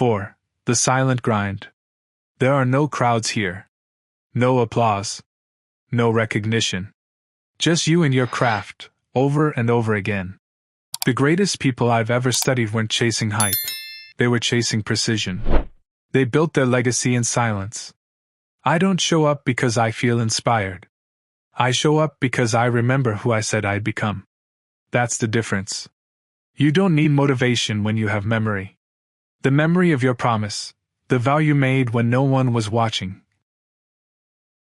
4. The silent grind. There are no crowds here. No applause. No recognition. Just you and your craft, over and over again. The greatest people I've ever studied weren't chasing hype. They were chasing precision. They built their legacy in silence. I don't show up because I feel inspired. I show up because I remember who I said I'd become. That's the difference. You don't need motivation when you have memory. The memory of your promise, the vow you made when no one was watching,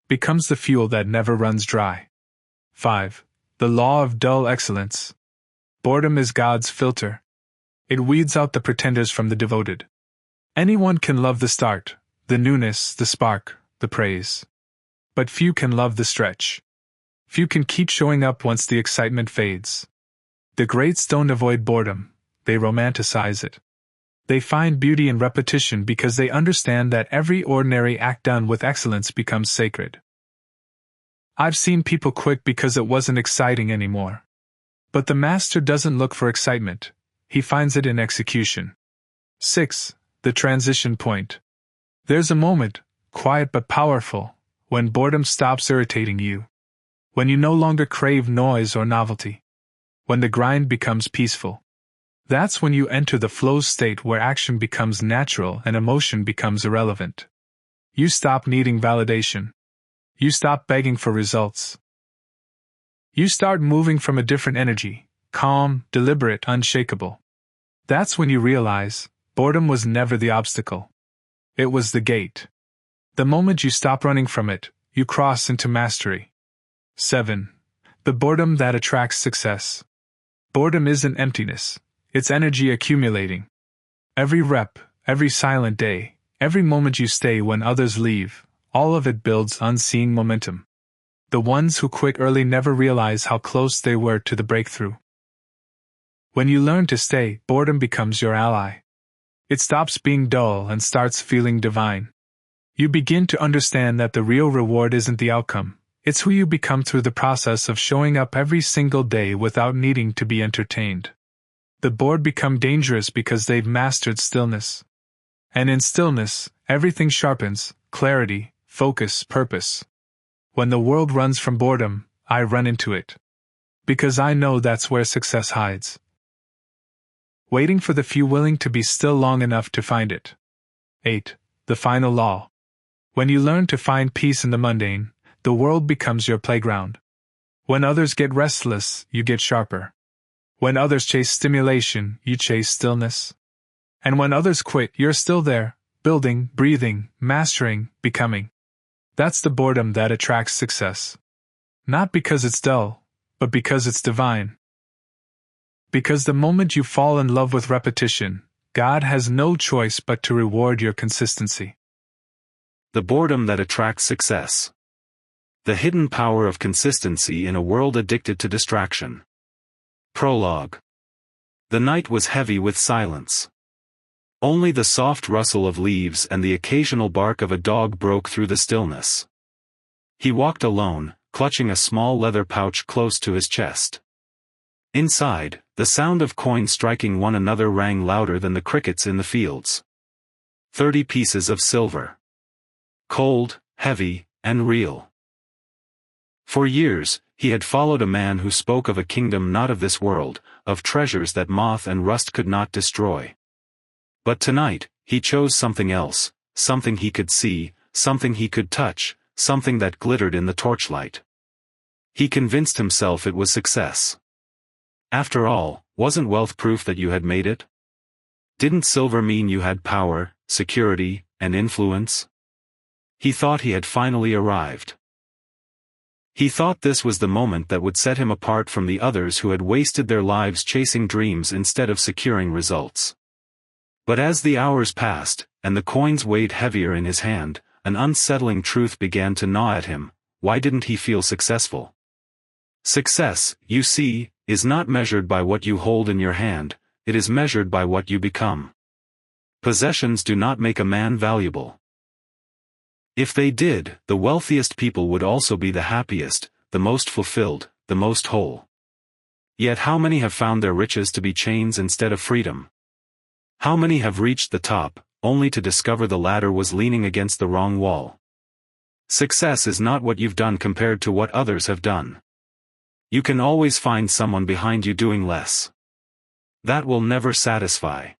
becomes the fuel that never runs dry. 5. The law of dull excellence. Boredom is God's filter. It weeds out the pretenders from the devoted. Anyone can love the start, the newness, the spark, the praise. But few can love the stretch. Few can keep showing up once the excitement fades. The greats don't avoid boredom, they romanticize it. They find beauty in repetition because they understand that every ordinary act done with excellence becomes sacred. I've seen people quit because it wasn't exciting anymore. But the master doesn't look for excitement, he finds it in execution. 6. The transition point. There's a moment, quiet but powerful, when boredom stops irritating you. When you no longer crave noise or novelty. When the grind becomes peaceful. That's when you enter the flow state where action becomes natural and emotion becomes irrelevant. You stop needing validation. You stop begging for results. You start moving from a different energy, calm, deliberate, unshakable. That's when you realize, boredom was never the obstacle. It was the gate. The moment you stop running from it, you cross into mastery. 7. The boredom that attracts success. Boredom isn't emptiness, it's energy accumulating. Every rep, every silent day, every moment you stay when others leave, all of it builds unseen momentum. The ones who quit early never realize how close they were to the breakthrough. When you learn to stay, boredom becomes your ally. It stops being dull and starts feeling divine. You begin to understand that the real reward isn't the outcome. It's who you become through the process of showing up every single day without needing to be entertained. The bored become dangerous because they've mastered stillness. And in stillness, everything sharpens, clarity, focus, purpose. When the world runs from boredom, I run into it. Because I know that's where success hides. Waiting for the few willing to be still long enough to find it. 8. The final law. When you learn to find peace in the mundane, the world becomes your playground. When others get restless, you get sharper. When others chase stimulation, you chase stillness. And when others quit, you're still there, building, breathing, mastering, becoming. That's the boredom that attracts success. Not because it's dull, but because it's divine. Because the moment you fall in love with repetition, God has no choice but to reward your consistency. The boredom that attracts success. The hidden power of consistency in a world addicted to distraction. Prologue. The night was heavy with silence. Only the soft rustle of leaves and the occasional bark of a dog broke through the stillness. He walked alone, clutching a small leather pouch close to his chest. Inside, the sound of coins striking one another rang louder than the crickets in the fields. 30 pieces of silver. Cold, heavy, and real. For years, he had followed a man who spoke of a kingdom not of this world, of treasures that moth and rust could not destroy. But tonight, he chose something else, something he could see, something he could touch, something that glittered in the torchlight. He convinced himself it was success. After all, wasn't wealth proof that you had made it? Didn't silver mean you had power, security, and influence? He thought he had finally arrived. He thought this was the moment that would set him apart from the others who had wasted their lives chasing dreams instead of securing results. But as the hours passed, and the coins weighed heavier in his hand, an unsettling truth began to gnaw at him. Why didn't he feel successful? Success, you see, is not measured by what you hold in your hand, it is measured by what you become. Possessions do not make a man valuable. If they did, the wealthiest people would also be the happiest, the most fulfilled, the most whole. Yet how many have found their riches to be chains instead of freedom? How many have reached the top, only to discover the ladder was leaning against the wrong wall. Success is not what you've done compared to what others have done. You can always find someone behind you doing less. That will never satisfy.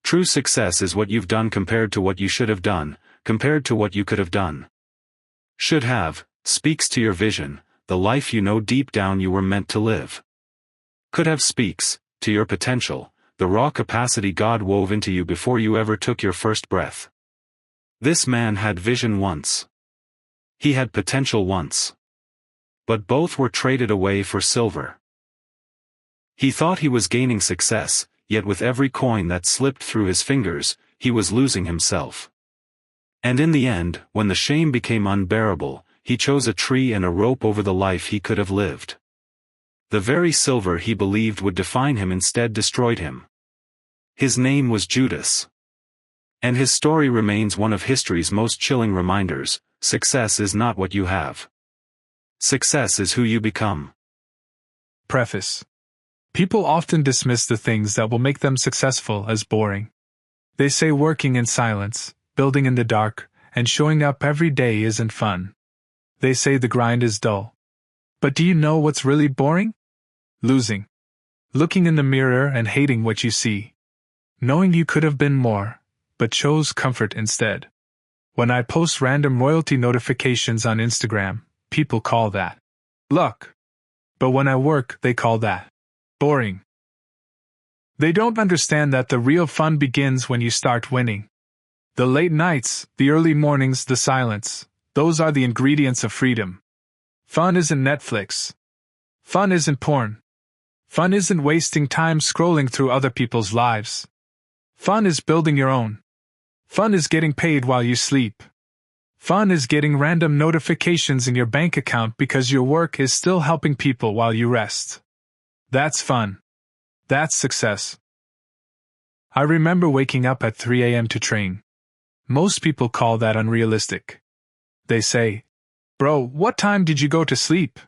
True success is what you've done compared to what you should have done, compared to what you could have done. Should have speaks to your vision, the life you know deep down you were meant to live. Could have speaks to your potential, the raw capacity God wove into you before you ever took your first breath. This man had vision once. He had potential once. But both were traded away for silver. He thought he was gaining success, yet with every coin that slipped through his fingers, he was losing himself. And in the end, when the shame became unbearable, he chose a tree and a rope over the life he could have lived. The very silver he believed would define him instead destroyed him. His name was Judas. And his story remains one of history's most chilling reminders: success is not what you have. Success is who you become. Preface. People often dismiss the things that will make them successful as boring. They say working in silence, building in the dark, and showing up every day isn't fun. They say the grind is dull. But do you know what's really boring? Losing. Looking in the mirror and hating what you see. Knowing you could have been more, but chose comfort instead. When I post random royalty notifications on Instagram, people call that luck. But when I work, they call that boring. They don't understand that the real fun begins when you start winning. The late nights, the early mornings, the silence, those are the ingredients of freedom. Fun isn't Netflix. Fun isn't porn. Fun isn't wasting time scrolling through other people's lives. Fun is building your own. Fun is getting paid while you sleep. Fun is getting random notifications in your bank account because your work is still helping people while you rest. That's fun. That's success. I remember waking up at 3 a.m. to train. Most people call that unrealistic. They say, "Bro, what time did you go to sleep?"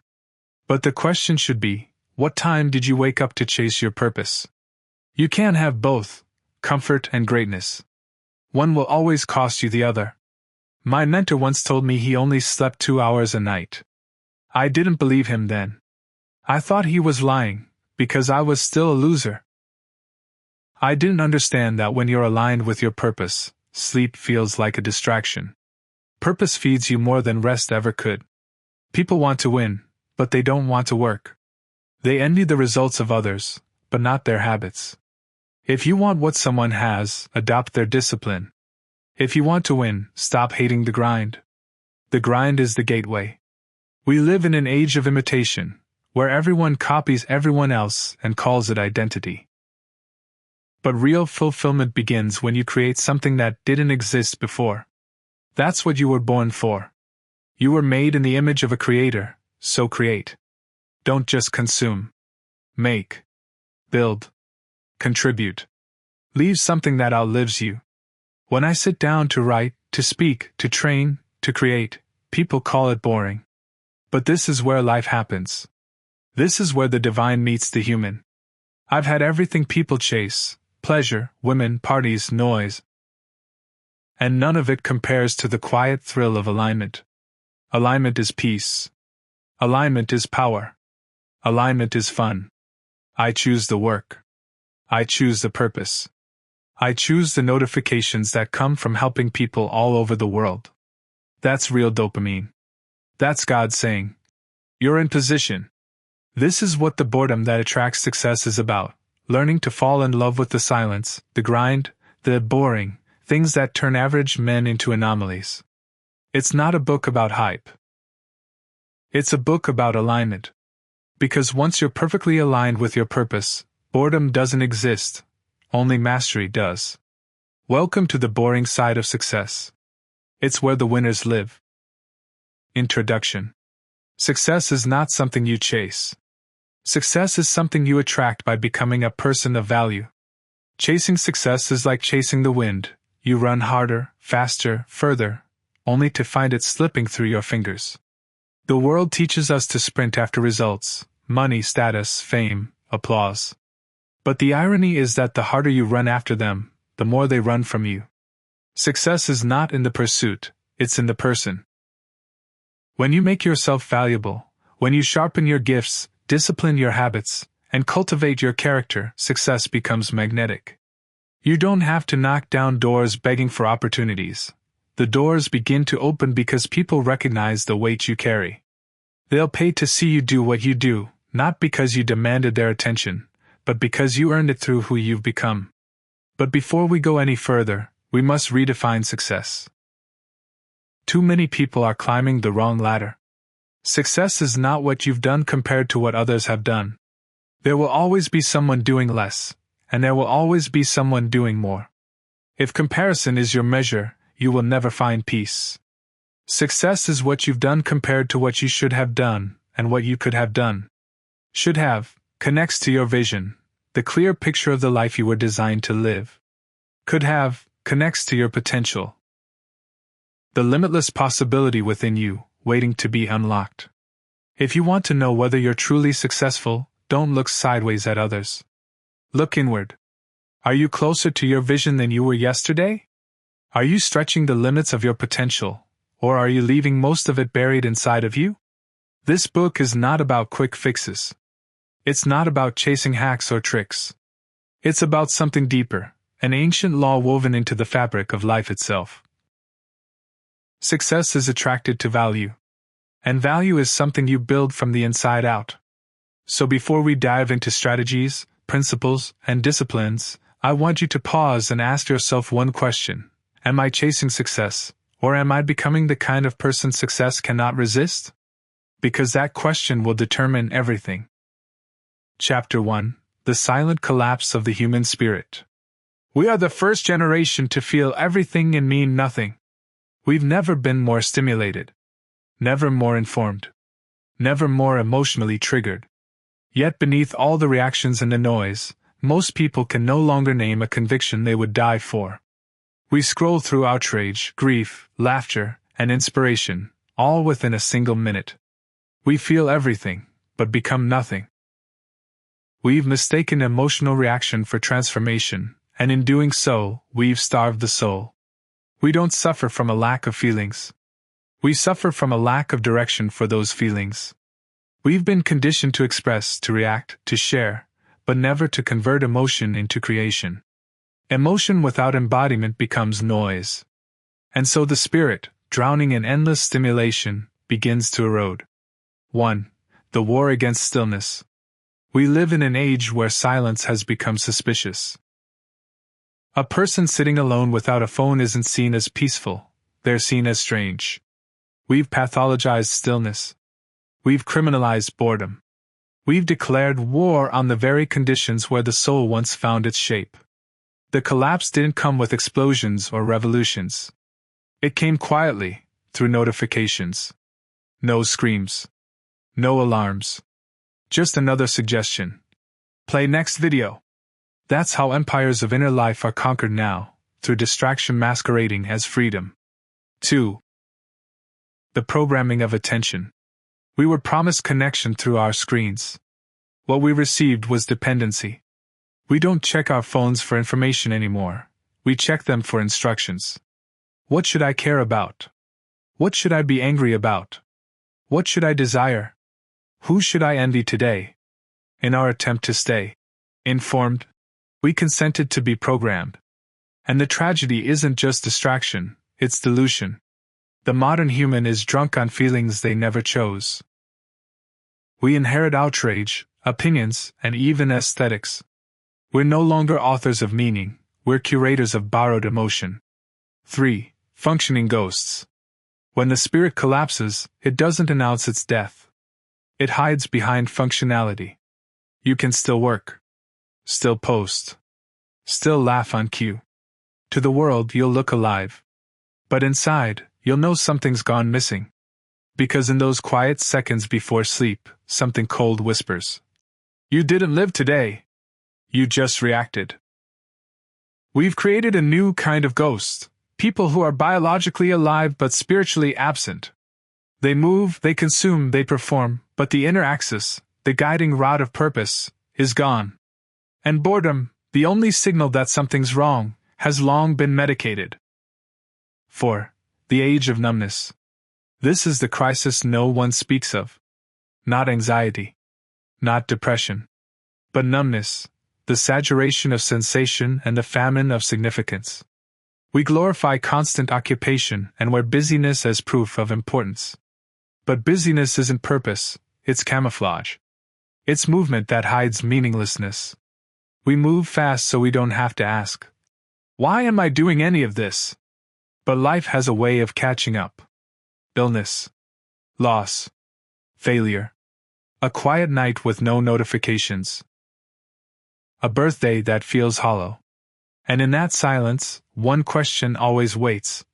But the question should be, what time did you wake up to chase your purpose? You can't have both, comfort and greatness. One will always cost you the other. My mentor once told me he only slept 2 hours a night. I didn't believe him then. I thought he was lying, because I was still a loser. I didn't understand that when you're aligned with your purpose, sleep feels like a distraction. Purpose feeds you more than rest ever could. People want to win, but they don't want to work. They envy the results of others, but not their habits. If you want what someone has, adopt their discipline. If you want to win, stop hating the grind. The grind is the gateway. We live in an age of imitation, where everyone copies everyone else and calls it identity. But real fulfillment begins when you create something that didn't exist before. That's what you were born for. You were made in the image of a creator, so create. Don't just consume. Make. Build. Contribute. Leave something that outlives you. When I sit down to write, to speak, to train, to create, people call it boring. But this is where life happens. This is where the divine meets the human. I've had everything people chase: pleasure, women, parties, noise. And none of it compares to the quiet thrill of alignment. Alignment is peace. Alignment is power. Alignment is fun. I choose the work. I choose the purpose. I choose the notifications that come from helping people all over the world. That's real dopamine. That's God saying, "You're in position." This is what the boredom that attracts success is about: learning to fall in love with the silence, the grind, the boring, things that turn average men into anomalies. It's not a book about hype. It's a book about alignment. Because once you're perfectly aligned with your purpose, boredom doesn't exist, only mastery does. Welcome to the boring side of success. It's where the winners live. Introduction. Success is not something you chase. Success is something you attract by becoming a person of value. Chasing success is like chasing the wind. You run harder, faster, further, only to find it slipping through your fingers. The world teaches us to sprint after results, money, status, fame, applause. But the irony is that the harder you run after them, the more they run from you. Success is not in the pursuit, it's in the person. When you make yourself valuable, when you sharpen your gifts, discipline your habits, and cultivate your character, success becomes magnetic. You don't have to knock down doors begging for opportunities. The doors begin to open because people recognize the weight you carry. They'll pay to see you do what you do, not because you demanded their attention, but because you earned it through who you've become. But before we go any further, we must redefine success. Too many people are climbing the wrong ladder. Success is not what you've done compared to what others have done. There will always be someone doing less, and there will always be someone doing more. If comparison is your measure, you will never find peace. Success is what you've done compared to what you should have done, and what you could have done. Should have connects to your vision, the clear picture of the life you were designed to live. Could have connects to your potential, the limitless possibility within you, waiting to be unlocked. If you want to know whether you're truly successful, don't look sideways at others. Look inward. Are you closer to your vision than you were yesterday? Are you stretching the limits of your potential, or are you leaving most of it buried inside of you? This book is not about quick fixes. It's not about chasing hacks or tricks. It's about something deeper, an ancient law woven into the fabric of life itself. Success is attracted to value. And value is something you build from the inside out. So before we dive into strategies, principles, and disciplines, I want you to pause and ask yourself one question. Am I chasing success, or am I becoming the kind of person success cannot resist? Because that question will determine everything. Chapter 1: The Silent Collapse of the Human Spirit. We are the first generation to feel everything and mean nothing. We've never been more stimulated. Never more informed. Never more emotionally triggered. Yet beneath all the reactions and the noise, most people can no longer name a conviction they would die for. We scroll through outrage, grief, laughter, and inspiration, all within a single minute. We feel everything, but become nothing. We've mistaken emotional reaction for transformation, and in doing so, we've starved the soul. We don't suffer from a lack of feelings. We suffer from a lack of direction for those feelings. We've been conditioned to express, to react, to share, but never to convert emotion into creation. Emotion without embodiment becomes noise. And so the spirit, drowning in endless stimulation, begins to erode. 1. The war against stillness. We live in an age where silence has become suspicious. A person sitting alone without a phone isn't seen as peaceful, they're seen as strange. We've pathologized stillness. We've criminalized boredom. We've declared war on the very conditions where the soul once found its shape. The collapse didn't come with explosions or revolutions. It came quietly, through notifications. No screams. No alarms. Just another suggestion. Play next video. That's how empires of inner life are conquered now, through distraction masquerading as freedom. 2. The programming of attention. We were promised connection through our screens. What we received was dependency. We don't check our phones for information anymore. We check them for instructions. What should I care about? What should I be angry about? What should I desire? Who should I envy today? In our attempt to stay informed, we consented to be programmed. And the tragedy isn't just distraction, it's delusion. The modern human is drunk on feelings they never chose. We inherit outrage, opinions, and even aesthetics. We're no longer authors of meaning, we're curators of borrowed emotion. 3. Functioning ghosts. When the spirit collapses, it doesn't announce its death. It hides behind functionality. You can still work. Still post. Still laugh on cue. To the world, you'll look alive. But inside, you'll know something's gone missing. Because in those quiet seconds before sleep, something cold whispers. You didn't live today. You just reacted. We've created a new kind of ghost. People who are biologically alive but spiritually absent. They move, they consume, they perform, but the inner axis, the guiding rod of purpose, is gone. And boredom, the only signal that something's wrong, has long been medicated. 4. The age of numbness. This is the crisis no one speaks of. Not anxiety. Not depression. But numbness, the saturation of sensation and the famine of significance. We glorify constant occupation and wear busyness as proof of importance. But busyness isn't purpose, it's camouflage. It's movement that hides meaninglessness. We move fast so we don't have to ask, why am I doing any of this? But life has a way of catching up. Illness. Loss. Failure. A quiet night with no notifications. A birthday that feels hollow. And in that silence, one question always waits.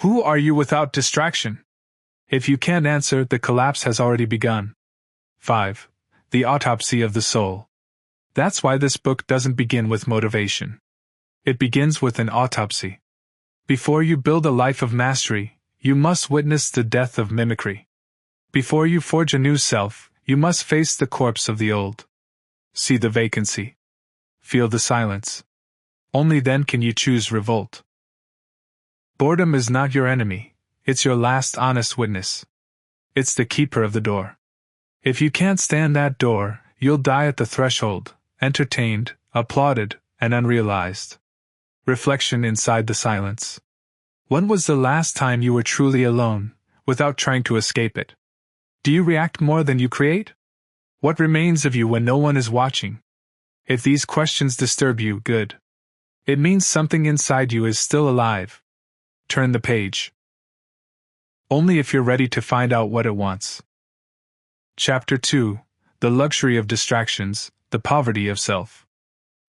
Who are you without distraction? If you can't answer, the collapse has already begun. 5. The autopsy of the soul. That's why this book doesn't begin with motivation. It begins with an autopsy. Before you build a life of mastery, you must witness the death of mimicry. Before you forge a new self, you must face the corpse of the old. See the vacancy. Feel the silence. Only then can you choose revolt. Boredom is not your enemy, it's your last honest witness. It's the keeper of the door. If you can't stand that door, you'll die at the threshold, entertained, applauded, and unrealized. Reflection inside the silence. When was the last time you were truly alone, without trying to escape it? Do you react more than you create? What remains of you when no one is watching? If these questions disturb you, good. It means something inside you is still alive. Turn the page. Only if you're ready to find out what it wants. Chapter 2. The luxury of distractions, the poverty of self.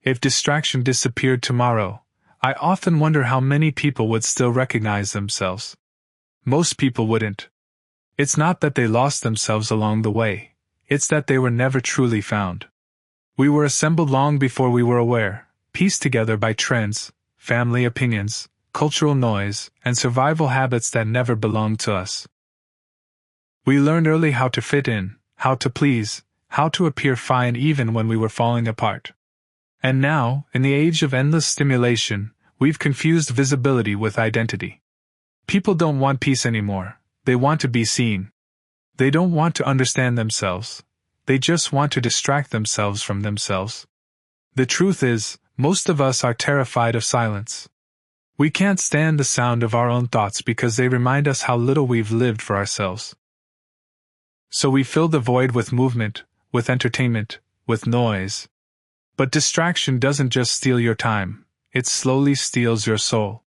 If distraction disappeared tomorrow, I often wonder how many people would still recognize themselves. Most people wouldn't. It's not that they lost themselves along the way, it's that they were never truly found. We were assembled long before we were aware, pieced together by trends, family opinions, cultural noise, and survival habits that never belonged to us. We learned early how to fit in, how to please, how to appear fine even when we were falling apart. And now, in the age of endless stimulation, we've confused visibility with identity. People don't want peace anymore, they want to be seen. They don't want to understand themselves, they just want to distract themselves from themselves. The truth is, most of us are terrified of silence. We can't stand the sound of our own thoughts because they remind us how little we've lived for ourselves. So we fill the void with movement, with entertainment, with noise. But distraction doesn't just steal your time, it slowly steals your soul.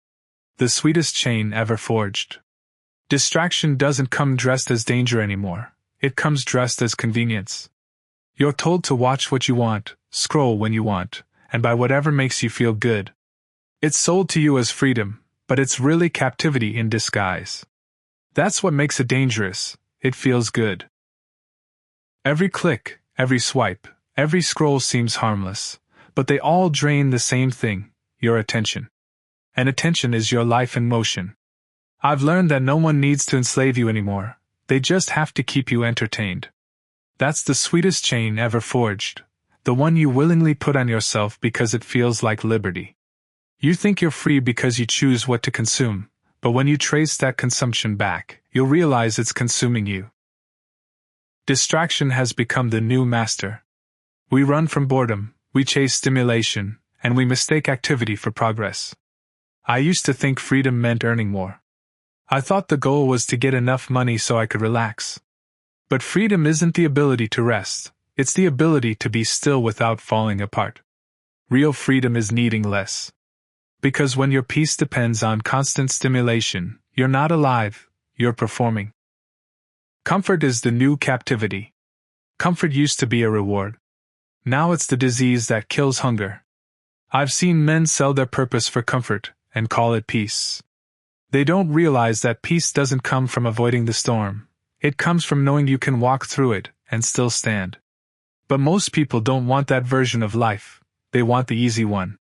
The sweetest chain ever forged. Distraction doesn't come dressed as danger anymore, it comes dressed as convenience. You're told to watch what you want, scroll when you want, and buy whatever makes you feel good. It's sold to you as freedom, but it's really captivity in disguise. That's what makes it dangerous, it feels good. Every click, every swipe, every scroll seems harmless, but they all drain the same thing, your attention. And attention is your life in motion. I've learned that no one needs to enslave you anymore, they just have to keep you entertained. That's the sweetest chain ever forged, the one you willingly put on yourself because it feels like liberty. You think you're free because you choose what to consume, but when you trace that consumption back, you'll realize it's consuming you. Distraction has become the new master. We run from boredom, we chase stimulation, and we mistake activity for progress. I used to think freedom meant earning more. I thought the goal was to get enough money so I could relax. But freedom isn't the ability to rest, it's the ability to be still without falling apart. Real freedom is needing less. Because when your peace depends on constant stimulation, you're not alive, you're performing. Comfort is the new captivity. Comfort used to be a reward. Now it's the disease that kills hunger. I've seen men sell their purpose for comfort and call it peace. They don't realize that peace doesn't come from avoiding the storm. It comes from knowing you can walk through it and still stand. But most people don't want that version of life. They want the easy one.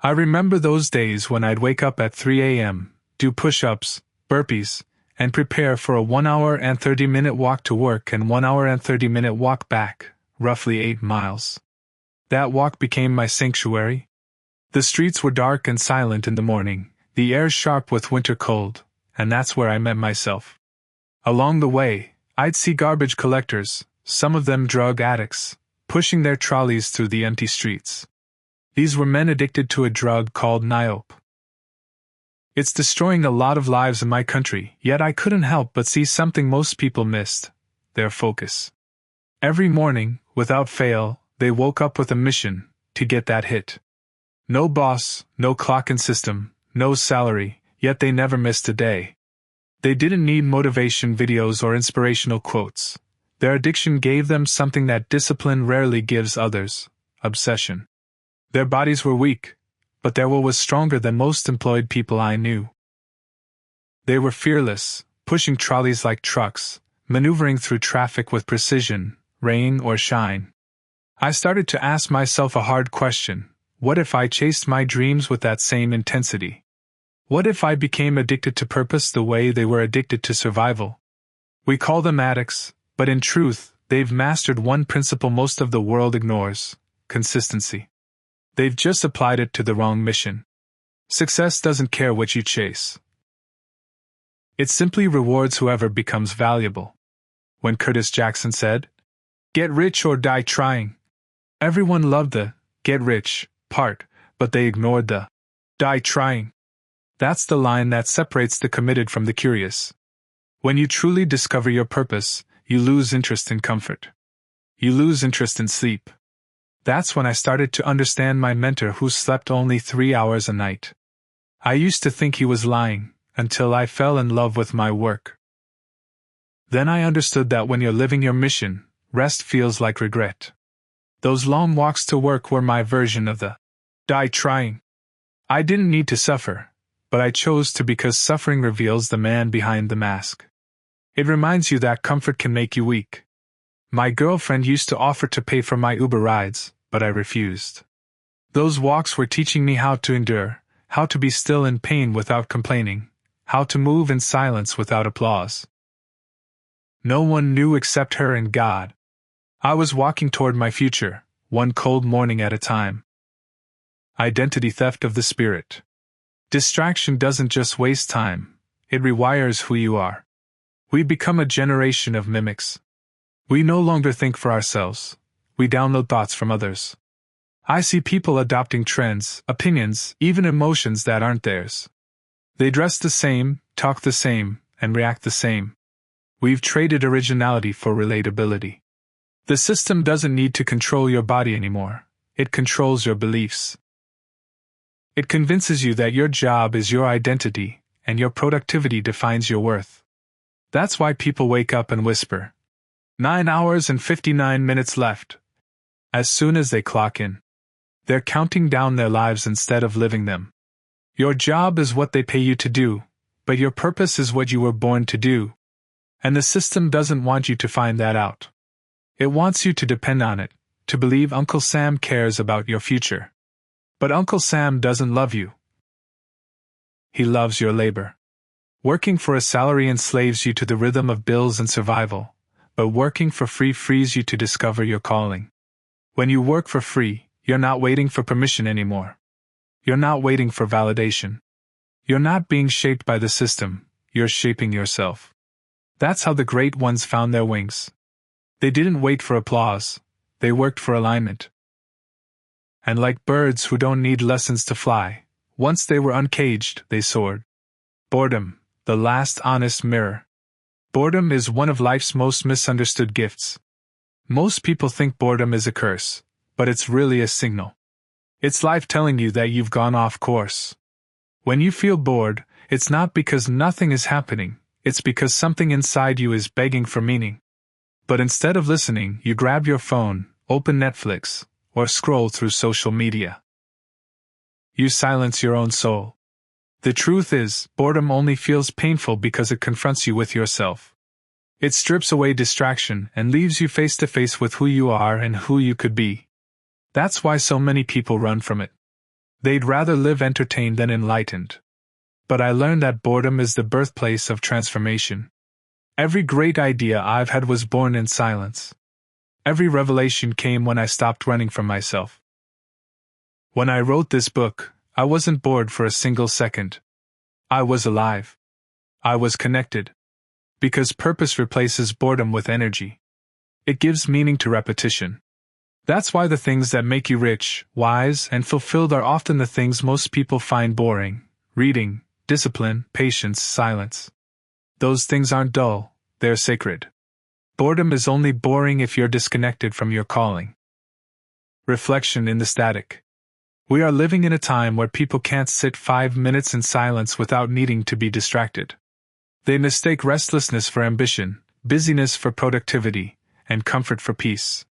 I remember those days when I'd wake up at 3 a.m., do push-ups, burpees, and prepare for a 1 hour and 30-minute walk to work and 1 hour and 30-minute walk back, roughly 8 miles. That walk became my sanctuary. The streets were dark and silent in the morning, the air sharp with winter cold, and that's where I met myself. Along the way, I'd see garbage collectors, some of them drug addicts, pushing their trolleys through the empty streets. These were men addicted to a drug called niope. It's destroying a lot of lives in my country, yet I couldn't help but see something most people missed: their focus. Every morning, without fail, they woke up with a mission: to get that hit. No boss, no clock and system, no salary, yet they never missed a day. They didn't need motivation videos or inspirational quotes. Their addiction gave them something that discipline rarely gives others: obsession. Their bodies were weak, but their will was stronger than most employed people I knew. They were fearless, pushing trolleys like trucks, maneuvering through traffic with precision, rain or shine. I started to ask myself a hard question: what if I chased my dreams with that same intensity? What if I became addicted to purpose the way they were addicted to survival? We call them addicts, but in truth, they've mastered one principle most of the world ignores: consistency. They've just applied it to the wrong mission. Success doesn't care what you chase. It simply rewards whoever becomes valuable. When Curtis Jackson said, "Get rich or die trying," everyone loved the "get rich" part, but they ignored the "die trying." That's the line that separates the committed from the curious. When you truly discover your purpose, you lose interest in comfort. You lose interest in sleep. That's when I started to understand my mentor, who slept only 3 hours a night. I used to think he was lying, until I fell in love with my work. Then I understood that when you're living your mission, rest feels like regret. Those long walks to work were my version of the die trying. I didn't need to suffer, but I chose to, because suffering reveals the man behind the mask. It reminds you that comfort can make you weak. My girlfriend used to offer to pay for my Uber rides, but I refused. Those walks were teaching me how to endure, how to be still in pain without complaining, how to move in silence without applause. No one knew except her and God. I was walking toward my future, one cold morning at a time. Identity theft of the spirit. Distraction doesn't just waste time, it rewires who you are. We become a generation of mimics. We no longer think for ourselves. We download thoughts from others. I see people adopting trends, opinions, even emotions that aren't theirs. They dress the same, talk the same, and react the same. We've traded originality for relatability. The system doesn't need to control your body anymore. It controls your beliefs. It convinces you that your job is your identity, and your productivity defines your worth. That's why people wake up and whisper, 9 hours and 59 minutes left. As soon as they clock in, they're counting down their lives instead of living them. Your job is what they pay you to do, but your purpose is what you were born to do. And the system doesn't want you to find that out. It wants you to depend on it, to believe Uncle Sam cares about your future. But Uncle Sam doesn't love you. He loves your labor. Working for a salary enslaves you to the rhythm of bills and survival, but working for free frees you to discover your calling. When you work for free, you're not waiting for permission anymore. You're not waiting for validation. You're not being shaped by the system, you're shaping yourself. That's how the great ones found their wings. They didn't wait for applause, they worked for alignment. And like birds who don't need lessons to fly, once they were uncaged, they soared. Boredom, the last honest mirror. Boredom is one of life's most misunderstood gifts. Most people think boredom is a curse, but it's really a signal. It's life telling you that you've gone off course. When you feel bored, it's not because nothing is happening, it's because something inside you is begging for meaning. But instead of listening, you grab your phone, open Netflix, or scroll through social media. You silence your own soul. The truth is, boredom only feels painful because it confronts you with yourself. It strips away distraction and leaves you face to face with who you are and who you could be. That's why so many people run from it. They'd rather live entertained than enlightened. But I learned that boredom is the birthplace of transformation. Every great idea I've had was born in silence. Every revelation came when I stopped running from myself. When I wrote this book, I wasn't bored for a single second. I was alive. I was connected. Because purpose replaces boredom with energy. It gives meaning to repetition. That's why the things that make you rich, wise, and fulfilled are often the things most people find boring: reading, discipline, patience, silence. Those things aren't dull, they're sacred. Boredom is only boring if you're disconnected from your calling. Reflection in the static. We are living in a time where people can't sit 5 minutes in silence without needing to be distracted. They mistake restlessness for ambition, busyness for productivity, and comfort for peace.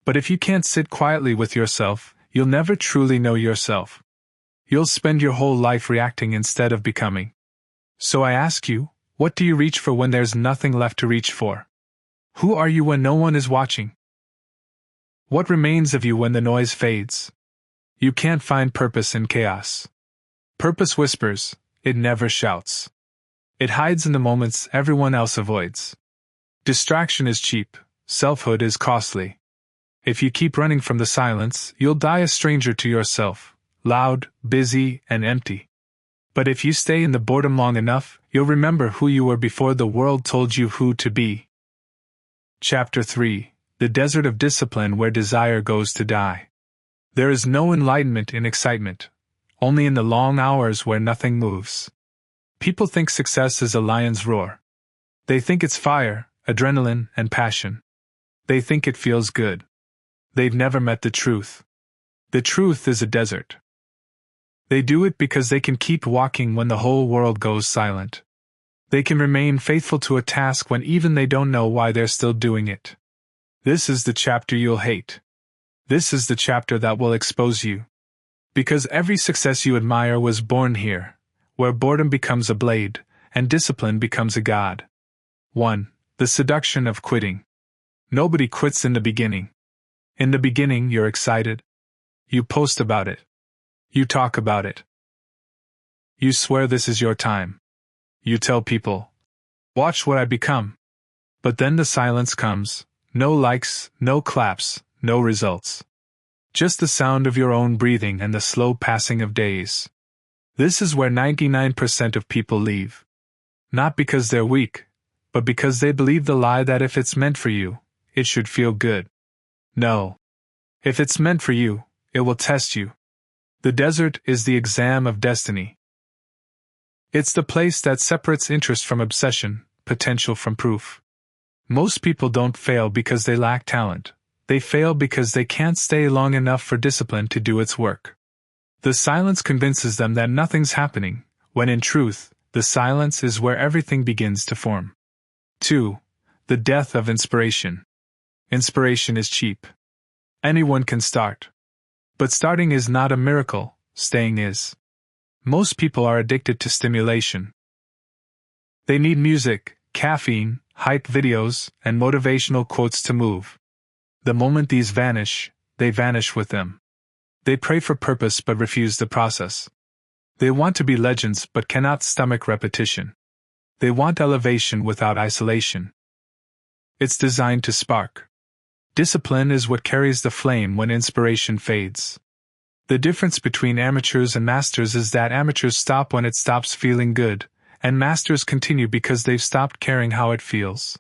But if you can't sit quietly with yourself, you'll never truly know yourself. You'll spend your whole life reacting instead of becoming. So I ask you, what do you reach for when there's nothing left to reach for? Who are you when no one is watching? What remains of you when the noise fades? You can't find purpose in chaos. Purpose whispers, it never shouts. It hides in the moments everyone else avoids. Distraction is cheap, selfhood is costly. If you keep running from the silence, you'll die a stranger to yourself, loud, busy, and empty. But if you stay in the boredom long enough, you'll remember who you were before the world told you who to be. Chapter 3: The Desert of Discipline Where Desire Goes to Die. There is no enlightenment in excitement, only in the long hours where nothing moves. People think success is a lion's roar. They think it's fire, adrenaline, and passion. They think it feels good. They've never met the truth. The truth is a desert. They do it because they can keep walking when the whole world goes silent. They can remain faithful to a task when even they don't know why they're still doing it. This is the chapter you'll hate. This is the chapter that will expose you. Because every success you admire was born here, where boredom becomes a blade, and discipline becomes a god. 1. The seduction of quitting. Nobody quits in the beginning. In the beginning, you're excited. You post about it. You talk about it. You swear this is your time. You tell people, watch what I become. But then the silence comes. No likes, no claps, no results. Just the sound of your own breathing and the slow passing of days. This is where 99% of people leave. Not because they're weak, but because they believe the lie that if it's meant for you, it should feel good. No. If it's meant for you, it will test you. The desert is the exam of destiny. It's the place that separates interest from obsession, potential from proof. Most people don't fail because they lack talent. They fail because they can't stay long enough for discipline to do its work. The silence convinces them that nothing's happening, when in truth, the silence is where everything begins to form. 2. The death of inspiration. Inspiration is cheap. Anyone can start. But starting is not a miracle, staying is. Most people are addicted to stimulation. They need music, caffeine, hype videos, and motivational quotes to move. The moment these vanish, they vanish with them. They pray for purpose but refuse the process. They want to be legends but cannot stomach repetition. They want elevation without isolation. It's designed to spark. Discipline is what carries the flame when inspiration fades. The difference between amateurs and masters is that amateurs stop when it stops feeling good, and masters continue because they've stopped caring how it feels.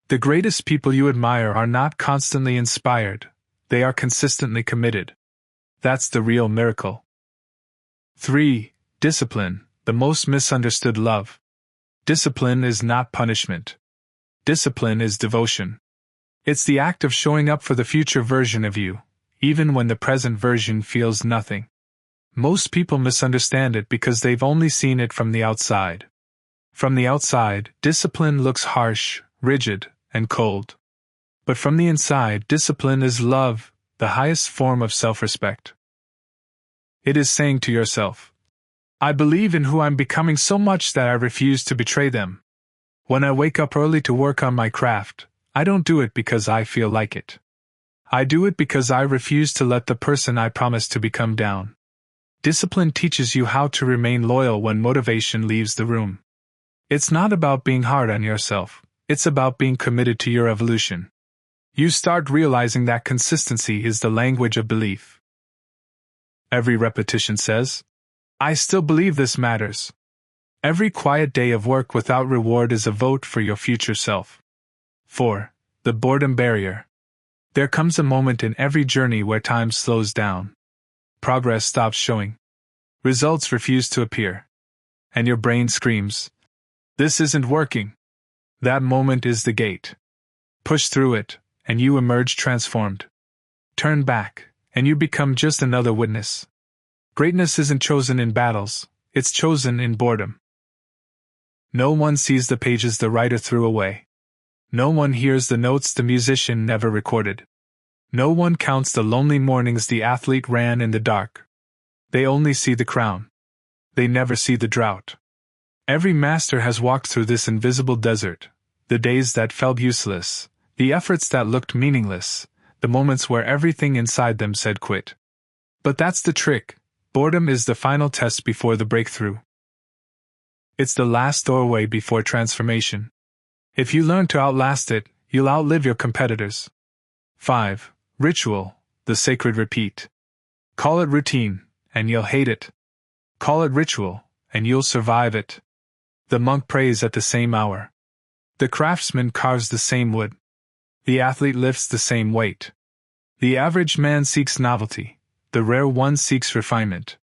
The greatest people you admire are not constantly inspired, they are consistently committed. That's the real miracle. 3. Discipline, the most misunderstood love. Discipline is not punishment. Discipline is devotion. It's the act of showing up for the future version of you, even when the present version feels nothing. Most people misunderstand it because they've only seen it from the outside. From the outside, discipline looks harsh, rigid, and cold. But from the inside, discipline is love, the highest form of self-respect. It is saying to yourself, I believe in who I'm becoming so much that I refuse to betray them. When I wake up early to work on my craft, I don't do it because I feel like it. I do it because I refuse to let the person I promised to become down. Discipline teaches you how to remain loyal when motivation leaves the room. It's not about being hard on yourself, it's about being committed to your evolution. You start realizing that consistency is the language of belief. Every repetition says, I still believe this matters. Every quiet day of work without reward is a vote for your future self. 4. The boredom barrier. There comes a moment in every journey where time slows down. Progress stops showing. Results refuse to appear. And your brain screams, this isn't working. That moment is the gate. Push through it, and you emerge transformed. Turn back, and you become just another witness. Greatness isn't chosen in battles, it's chosen in boredom. No one sees the pages the writer threw away. No one hears the notes the musician never recorded. No one counts the lonely mornings the athlete ran in the dark. They only see the crown. They never see the drought. Every master has walked through this invisible desert, the days that felt useless, the efforts that looked meaningless, the moments where everything inside them said quit. But that's the trick. Boredom is the final test before the breakthrough. It's the last doorway before transformation. If you learn to outlast it, you'll outlive your competitors. 5. Ritual, the sacred repeat. Call it routine, and you'll hate it. Call it ritual, and you'll survive it. The monk prays at the same hour. The craftsman carves the same wood. The athlete lifts the same weight. The average man seeks novelty. The rare one seeks refinement.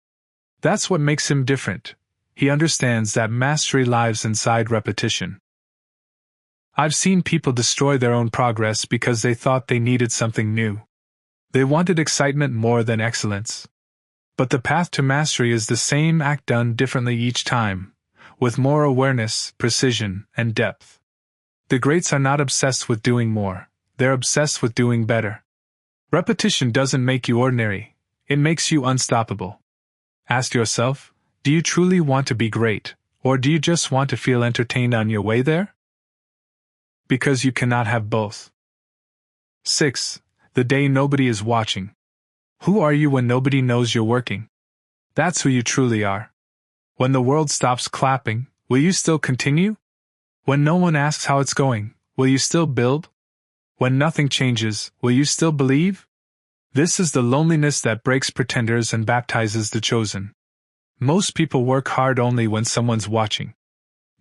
That's what makes him different. He understands that mastery lies inside repetition. I've seen people destroy their own progress because they thought they needed something new. They wanted excitement more than excellence. But the path to mastery is the same act done differently each time, with more awareness, precision, and depth. The greats are not obsessed with doing more, they're obsessed with doing better. Repetition doesn't make you ordinary, it makes you unstoppable. Ask yourself, do you truly want to be great, or do you just want to feel entertained on your way there? Because you cannot have both. 6. The day nobody is watching. Who are you when nobody knows you're working? That's who you truly are. When the world stops clapping, will you still continue? When no one asks how it's going, will you still build? When nothing changes, will you still believe? This is the loneliness that breaks pretenders and baptizes the chosen. Most people work hard only when someone's watching.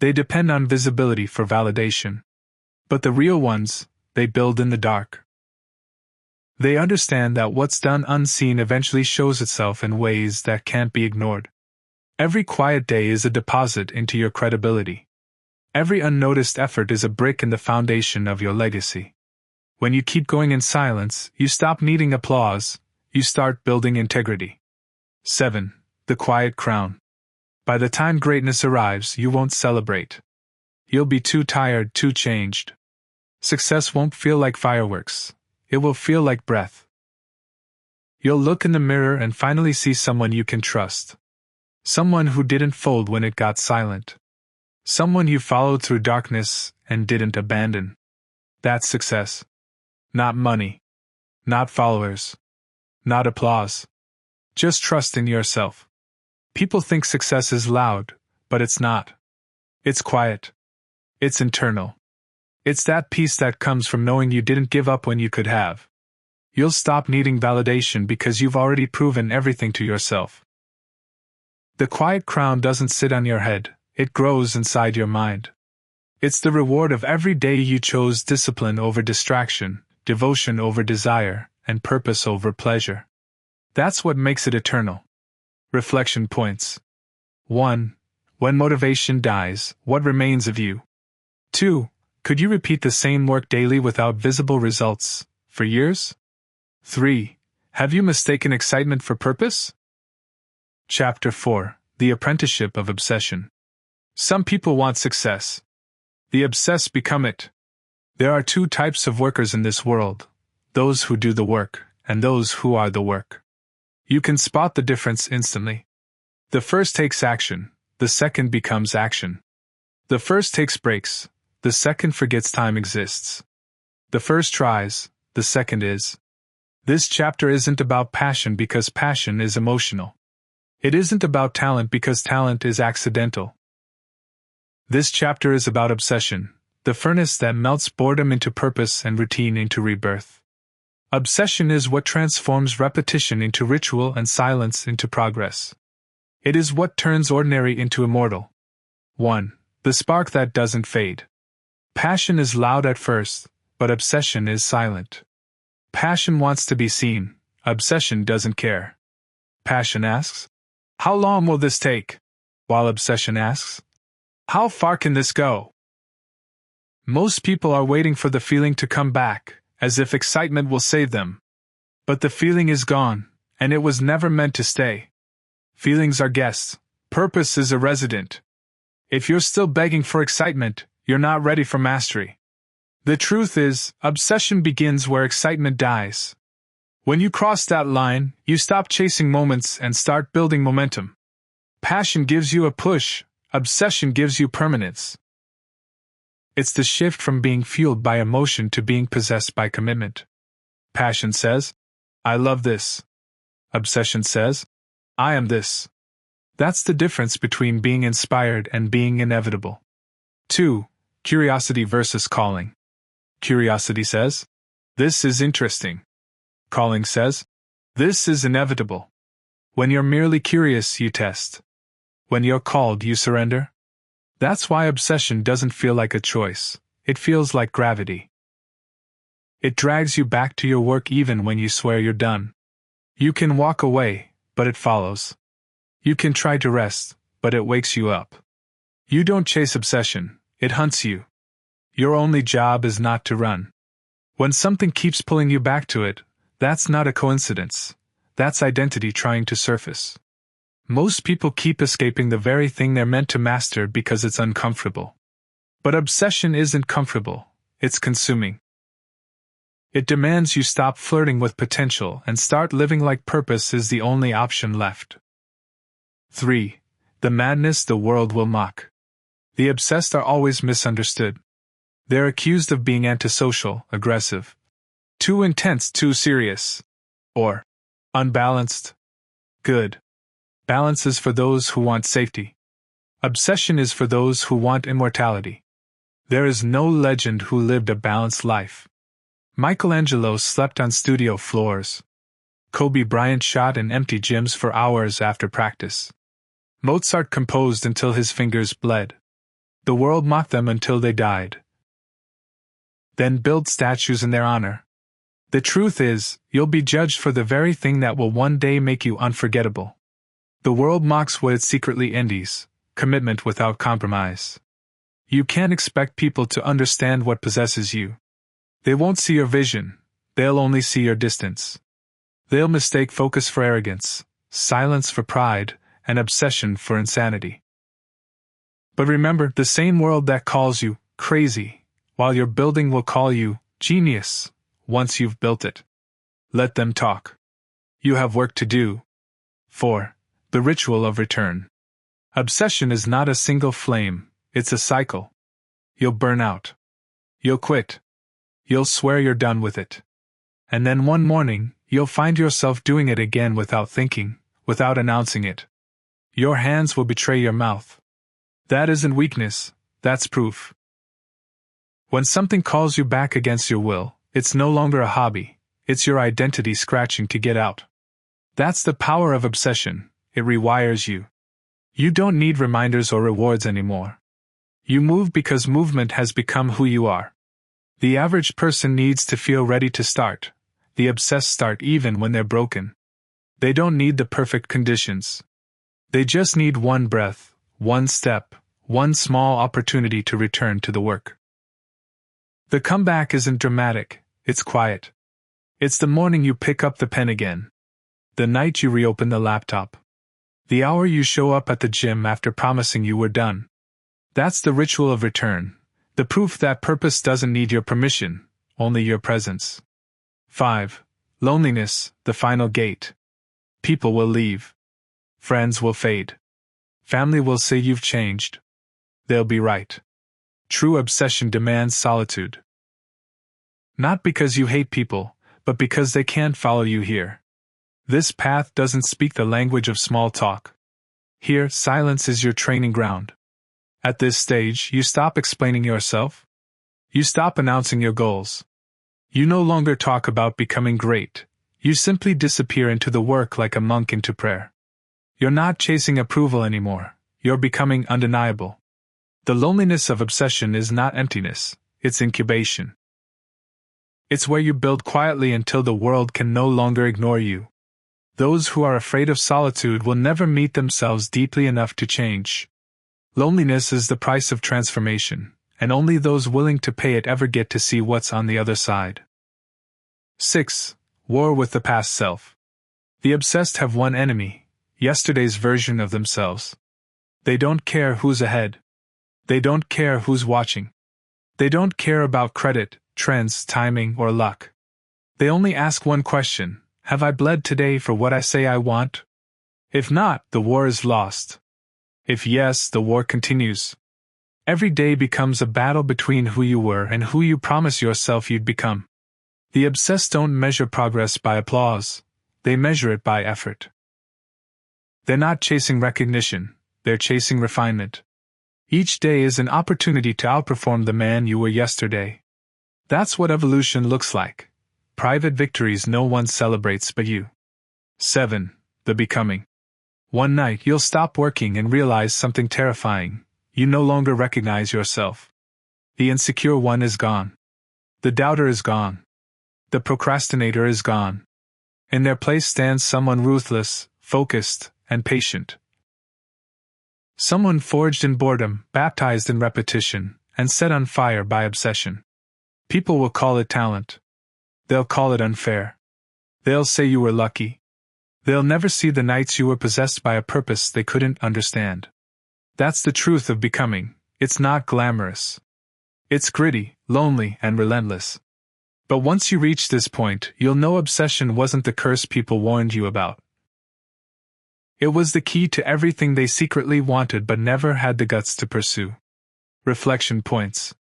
They depend on visibility for validation. But the real ones, they build in the dark. They understand that what's done unseen eventually shows itself in ways that can't be ignored. Every quiet day is a deposit into your credibility. Every unnoticed effort is a brick in the foundation of your legacy. When you keep going in silence, you stop needing applause, you start building integrity. 7. The quiet crown. By the time greatness arrives, you won't celebrate. You'll be too tired, too changed. Success won't feel like fireworks. It will feel like breath. You'll look in the mirror and finally see someone you can trust. Someone who didn't fold when it got silent. Someone you followed through darkness and didn't abandon. That's success. Not money. Not followers. Not applause. Just trust in yourself. People think success is loud, but it's not. It's quiet. It's internal. It's that peace that comes from knowing you didn't give up when you could have. You'll stop needing validation because you've already proven everything to yourself. The quiet crown doesn't sit on your head, it grows inside your mind. It's the reward of every day you chose discipline over distraction, devotion over desire, and purpose over pleasure. That's what makes it eternal. Reflection points. 1. When motivation dies, what remains of you? 2. Could you repeat the same work daily without visible results, for years? 3. Have you mistaken excitement for purpose? Chapter 4. The Apprenticeship of Obsession. Some people want success. The obsessed become it. There are two types of workers in this world, those who do the work, and those who are the work. You can spot the difference instantly. The first takes action, the second becomes action. The first takes breaks, the second forgets time exists. The first tries, the second is. This chapter isn't about passion because passion is emotional. It isn't about talent because talent is accidental. This chapter is about obsession, the furnace that melts boredom into purpose and routine into rebirth. Obsession is what transforms repetition into ritual and silence into progress. It is what turns ordinary into immortal. 1. The spark that doesn't fade. Passion is loud at first, but obsession is silent. Passion wants to be seen, obsession doesn't care. Passion asks, "How long will this take?" While obsession asks, "How far can this go?" Most people are waiting for the feeling to come back, as if excitement will save them. But the feeling is gone, and it was never meant to stay. Feelings are guests, purpose is a resident. If you're still begging for excitement, you're not ready for mastery. The truth is, obsession begins where excitement dies. When you cross that line, you stop chasing moments and start building momentum. Passion gives you a push, obsession gives you permanence. It's the shift from being fueled by emotion to being possessed by commitment. Passion says, "I love this." Obsession says, "I am this." That's the difference between being inspired and being inevitable. 2. Curiosity versus calling. Curiosity says, "This is interesting." Calling says, "This is inevitable." When you're merely curious, you test. When you're called, you surrender. That's why obsession doesn't feel like a choice, it feels like gravity. It drags you back to your work even when you swear you're done. You can walk away, but it follows. You can try to rest, but it wakes you up. You don't chase obsession, it hunts you. Your only job is not to run. When something keeps pulling you back to it, that's not a coincidence. That's identity trying to surface. Most people keep escaping the very thing they're meant to master because it's uncomfortable. But obsession isn't comfortable, it's consuming. It demands you stop flirting with potential and start living like purpose is the only option left. 3. The madness the world will mock. The obsessed are always misunderstood. They're accused of being antisocial, aggressive, too intense, too serious, or unbalanced. Good. Balance is for those who want safety. Obsession is for those who want immortality. There is no legend who lived a balanced life. Michelangelo slept on studio floors. Kobe Bryant shot in empty gyms for hours after practice. Mozart composed until his fingers bled. The world mocked them until they died. Then build statues in their honor. The truth is, you'll be judged for the very thing that will one day make you unforgettable. The world mocks what it secretly envies, commitment without compromise. You can't expect people to understand what possesses you. They won't see your vision, they'll only see your distance. They'll mistake focus for arrogance, silence for pride, and obsession for insanity. But remember, the same world that calls you crazy while you're building will call you genius once you've built it. Let them talk. You have work to do. 4. The ritual of return. Obsession is not a single flame, it's a cycle. You'll burn out. You'll quit. You'll swear you're done with it. And then one morning, you'll find yourself doing it again without thinking, without announcing it. Your hands will betray your mouth. That isn't weakness, that's proof. When something calls you back against your will, it's no longer a hobby, it's your identity scratching to get out. That's the power of obsession, it rewires you. You don't need reminders or rewards anymore. You move because movement has become who you are. The average person needs to feel ready to start. The obsessed start even when they're broken. They don't need the perfect conditions. They just need one breath, one step, one small opportunity to return to the work. The comeback isn't dramatic, it's quiet. It's the morning you pick up the pen again. The night you reopen the laptop. The hour you show up at the gym after promising you were done. That's the ritual of return, the proof that purpose doesn't need your permission, only your presence. 5. Loneliness, the final gate. People will leave. Friends will fade. Family will say you've changed. They'll be right. True obsession demands solitude. Not because you hate people, but because they can't follow you here. This path doesn't speak the language of small talk. Here, silence is your training ground. At this stage, you stop explaining yourself. You stop announcing your goals. You no longer talk about becoming great, you simply disappear into the work like a monk into prayer. You're not chasing approval anymore, you're becoming undeniable. The loneliness of obsession is not emptiness, it's incubation. It's where you build quietly until the world can no longer ignore you. Those who are afraid of solitude will never meet themselves deeply enough to change. Loneliness is the price of transformation, and only those willing to pay it ever get to see what's on the other side. 6. War with the past self. The obsessed have one enemy, yesterday's version of themselves. They don't care who's ahead. They don't care who's watching. They don't care about credit, trends, timing, or luck. They only ask one question: have I bled today for what I say I want? If not, the war is lost. If yes, the war continues. Every day becomes a battle between who you were and who you promise yourself you'd become. The obsessed don't measure progress by applause, they measure it by effort. They're not chasing recognition, they're chasing refinement. Each day is an opportunity to outperform the man you were yesterday. That's what evolution looks like. Private victories no one celebrates but you. 7. The becoming. One night you'll stop working and realize something terrifying. You no longer recognize yourself. The insecure one is gone. The doubter is gone. The procrastinator is gone. In their place stands someone ruthless, focused, and patient. Someone forged in boredom, baptized in repetition, and set on fire by obsession. People will call it talent. They'll call it unfair. They'll say you were lucky. They'll never see the nights you were possessed by a purpose they couldn't understand. That's the truth of becoming. It's not glamorous. It's gritty, lonely, and relentless. But once you reach this point, you'll know obsession wasn't the curse people warned you about. It was the key to everything they secretly wanted but never had the guts to pursue. Reflection points.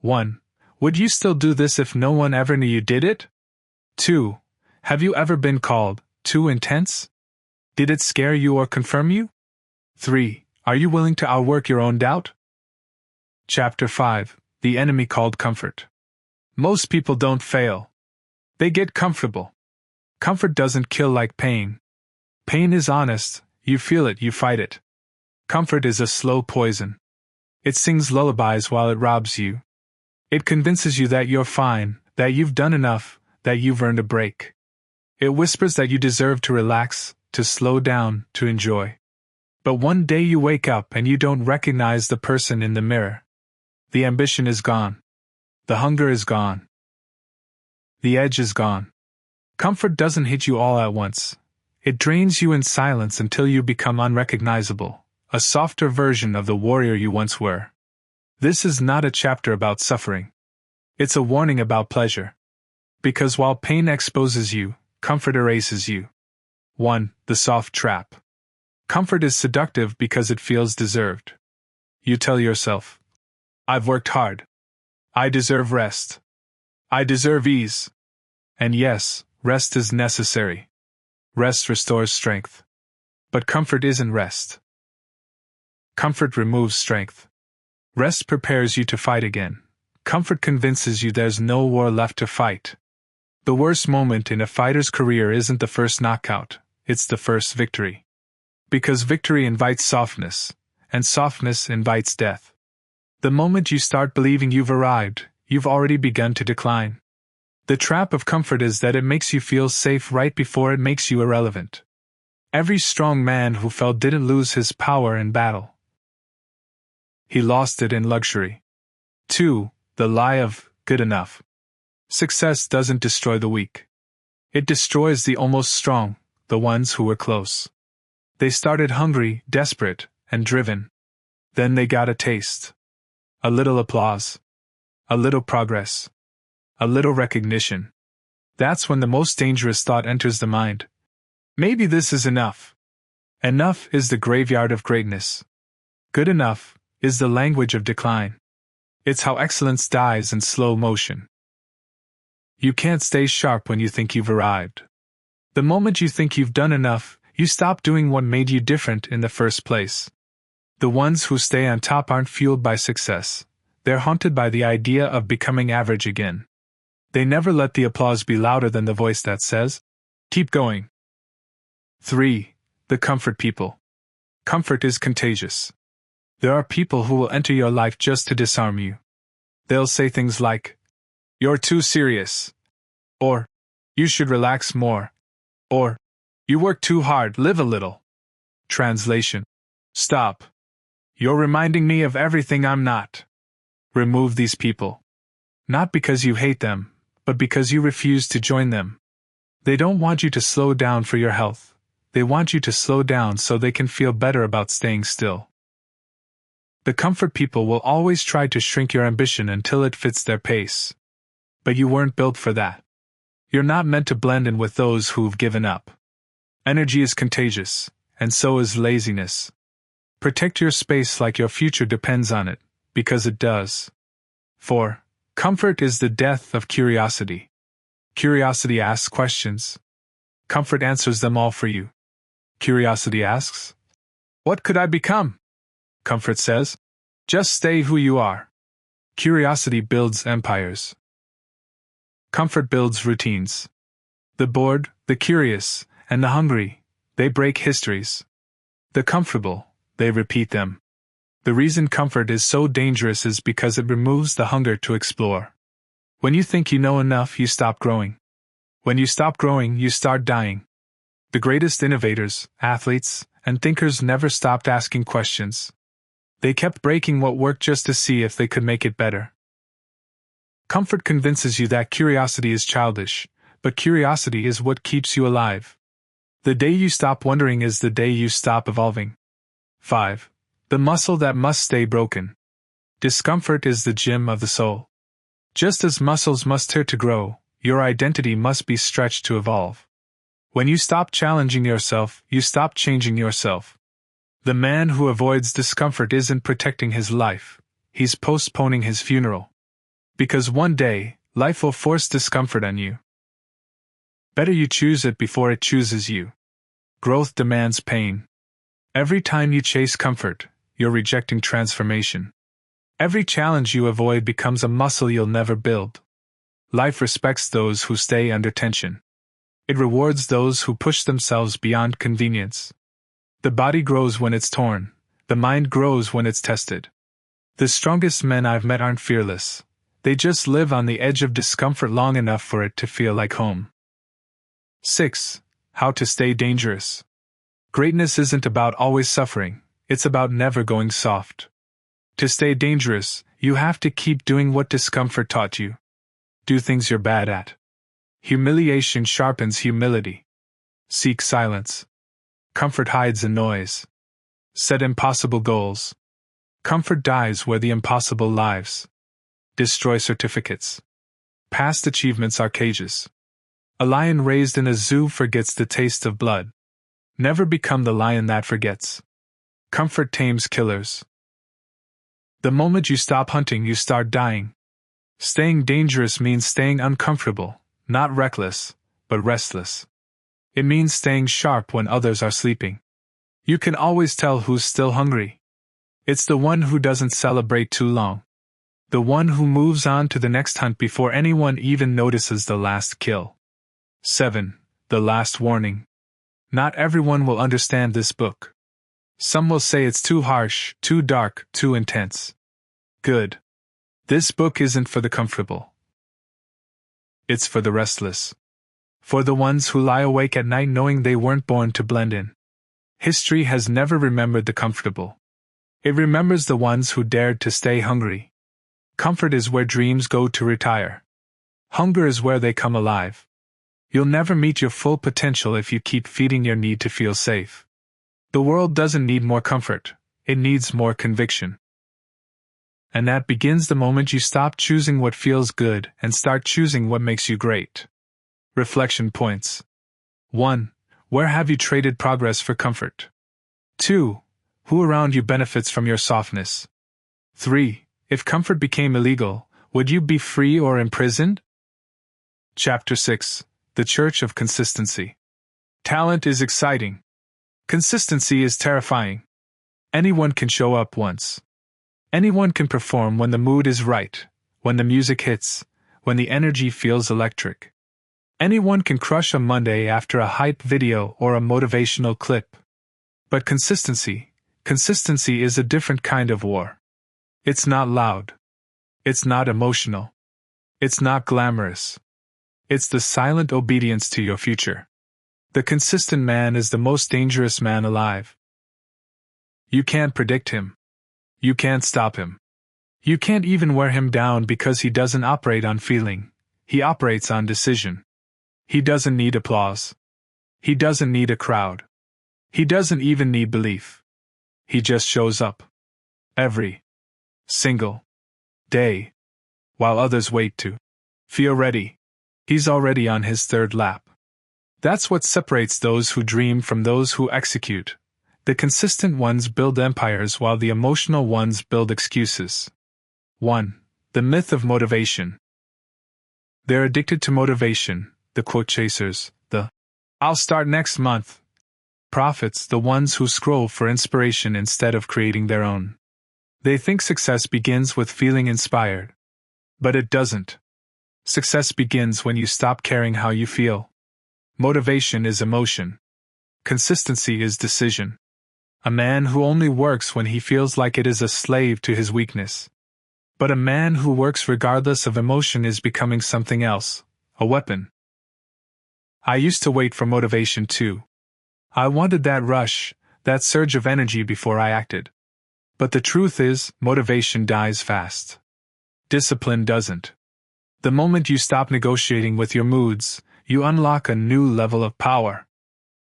1. Would you still do this if no one ever knew you did it? 2. Have you ever been called too intense? Did it scare you or confirm you? 3. Are you willing to outwork your own doubt? Chapter 5. The enemy called comfort. Most people don't fail. They get comfortable. Comfort doesn't kill like pain. Pain is honest, you feel it, you fight it. Comfort is a slow poison. It sings lullabies while it robs you. It convinces you that you're fine, that you've done enough, that you've earned a break. It whispers that you deserve to relax, to slow down, to enjoy. But one day you wake up and you don't recognize the person in the mirror. The ambition is gone. The hunger is gone. The edge is gone. Comfort doesn't hit you all at once. It drains you in silence until you become unrecognizable, a softer version of the warrior you once were. This is not a chapter about suffering. It's a warning about pleasure. Because while pain exposes you, comfort erases you. 1. The soft trap. Comfort is seductive because it feels deserved. You tell yourself, I've worked hard. I deserve rest. I deserve ease. And yes, rest is necessary. Rest restores strength. But comfort isn't rest. Comfort removes strength. Rest prepares you to fight again. Comfort convinces you there's no war left to fight. The worst moment in a fighter's career isn't the first knockout, it's the first victory. Because victory invites softness, and softness invites death. The moment you start believing you've arrived, you've already begun to decline. The trap of comfort is that it makes you feel safe right before it makes you irrelevant. Every strong man who fell didn't lose his power in battle. He lost it in luxury. 2. The lie of good enough. Success doesn't destroy the weak. It destroys the almost strong, the ones who were close. They started hungry, desperate, and driven. Then they got a taste. A little applause. A little progress. A little recognition. That's when the most dangerous thought enters the mind. Maybe this is enough. Enough is the graveyard of greatness. Good enough is the language of decline. It's how excellence dies in slow motion. You can't stay sharp when you think you've arrived. The moment you think you've done enough, you stop doing what made you different in the first place. The ones who stay on top aren't fueled by success. They're haunted by the idea of becoming average again. They never let the applause be louder than the voice that says, "Keep going." 3. The comfort people. Comfort is contagious. There are people who will enter your life just to disarm you. They'll say things like, "You're too serious," or "You should relax more," or "You work too hard, live a little." Translation: Stop. You're reminding me of everything I'm not. Remove these people. Not because you hate them, but because you refuse to join them. They don't want you to slow down for your health. They want you to slow down so they can feel better about staying still. The comfort people will always try to shrink your ambition until it fits their pace. But you weren't built for that. You're not meant to blend in with those who've given up. Energy is contagious, and so is laziness. Protect your space like your future depends on it, because it does. 4. Comfort is the death of curiosity. Curiosity asks questions. Comfort answers them all for you. Curiosity asks, "What could I become?" Comfort says, "Just stay who you are." Curiosity builds empires. Comfort builds routines. The bored, the curious, and the hungry, they break histories. The comfortable, they repeat them. The reason comfort is so dangerous is because it removes the hunger to explore. When you think you know enough, you stop growing. When you stop growing, you start dying. The greatest innovators, athletes, and thinkers never stopped asking questions. They kept breaking what worked just to see if they could make it better. Comfort convinces you that curiosity is childish, but curiosity is what keeps you alive. The day you stop wondering is the day you stop evolving. 5. The muscle that must stay broken. Discomfort is the gym of the soul. Just as muscles must tear to grow, your identity must be stretched to evolve. When you stop challenging yourself, you stop changing yourself. The man who avoids discomfort isn't protecting his life, he's postponing his funeral. Because one day, life will force discomfort on you. Better you choose it before it chooses you. Growth demands pain. Every time you chase comfort, you're rejecting transformation. Every challenge you avoid becomes a muscle you'll never build. Life respects those who stay under tension. It rewards those who push themselves beyond convenience. The body grows when it's torn. The mind grows when it's tested. The strongest men I've met aren't fearless. They just live on the edge of discomfort long enough for it to feel like home. 6. How to stay dangerous. Greatness isn't about always suffering, it's about never going soft. To stay dangerous, you have to keep doing what discomfort taught you. Do things you're bad at. Humiliation sharpens humility. Seek silence. Comfort hides in noise. Set impossible goals. Comfort dies where the impossible lives. Destroy certificates. Past achievements are cages. A lion raised in a zoo forgets the taste of blood. Never become the lion that forgets. Comfort tames killers. The moment you stop hunting, you start dying. Staying dangerous means staying uncomfortable, not reckless, but restless. It means staying sharp when others are sleeping. You can always tell who's still hungry. It's the one who doesn't celebrate too long. The one who moves on to the next hunt before anyone even notices the last kill. 7. The last warning. Not everyone will understand this book. Some will say it's too harsh, too dark, too intense. Good. This book isn't for the comfortable. It's for the restless. For the ones who lie awake at night knowing they weren't born to blend in. History has never remembered the comfortable. It remembers the ones who dared to stay hungry. Comfort is where dreams go to retire. Hunger is where they come alive. You'll never meet your full potential if you keep feeding your need to feel safe. The world doesn't need more comfort, it needs more conviction. And that begins the moment you stop choosing what feels good and start choosing what makes you great. Reflection points. 1. Where have you traded progress for comfort? 2. Who around you benefits from your softness? 3. If comfort became illegal, would you be free or imprisoned? Chapter 6. The Church of Consistency. Talent is exciting. Consistency is terrifying. Anyone can show up once. Anyone can perform when the mood is right, when the music hits, when the energy feels electric. Anyone can crush a Monday after a hype video or a motivational clip. But consistency is a different kind of war. It's not loud. It's not emotional. It's not glamorous. It's the silent obedience to your future. The consistent man is the most dangerous man alive. You can't predict him. You can't stop him. You can't even wear him down because he doesn't operate on feeling. He operates on decision. He doesn't need applause. He doesn't need a crowd. He doesn't even need belief. He just shows up. Every single day. While others wait to feel ready. He's already on his third lap. That's what separates those who dream from those who execute. The consistent ones build empires while the emotional ones build excuses. 1. The myth of motivation. They're addicted to motivation, the quote chasers, the "I'll start next month" prophets, the ones who scroll for inspiration instead of creating their own. They think success begins with feeling inspired. But it doesn't. Success begins when you stop caring how you feel. Motivation is emotion. Consistency is decision. A man who only works when he feels like it is a slave to his weakness. But a man who works regardless of emotion is becoming something else, a weapon. I used to wait for motivation too. I wanted that rush, that surge of energy before I acted. But the truth is, motivation dies fast. Discipline doesn't. The moment you stop negotiating with your moods, you unlock a new level of power.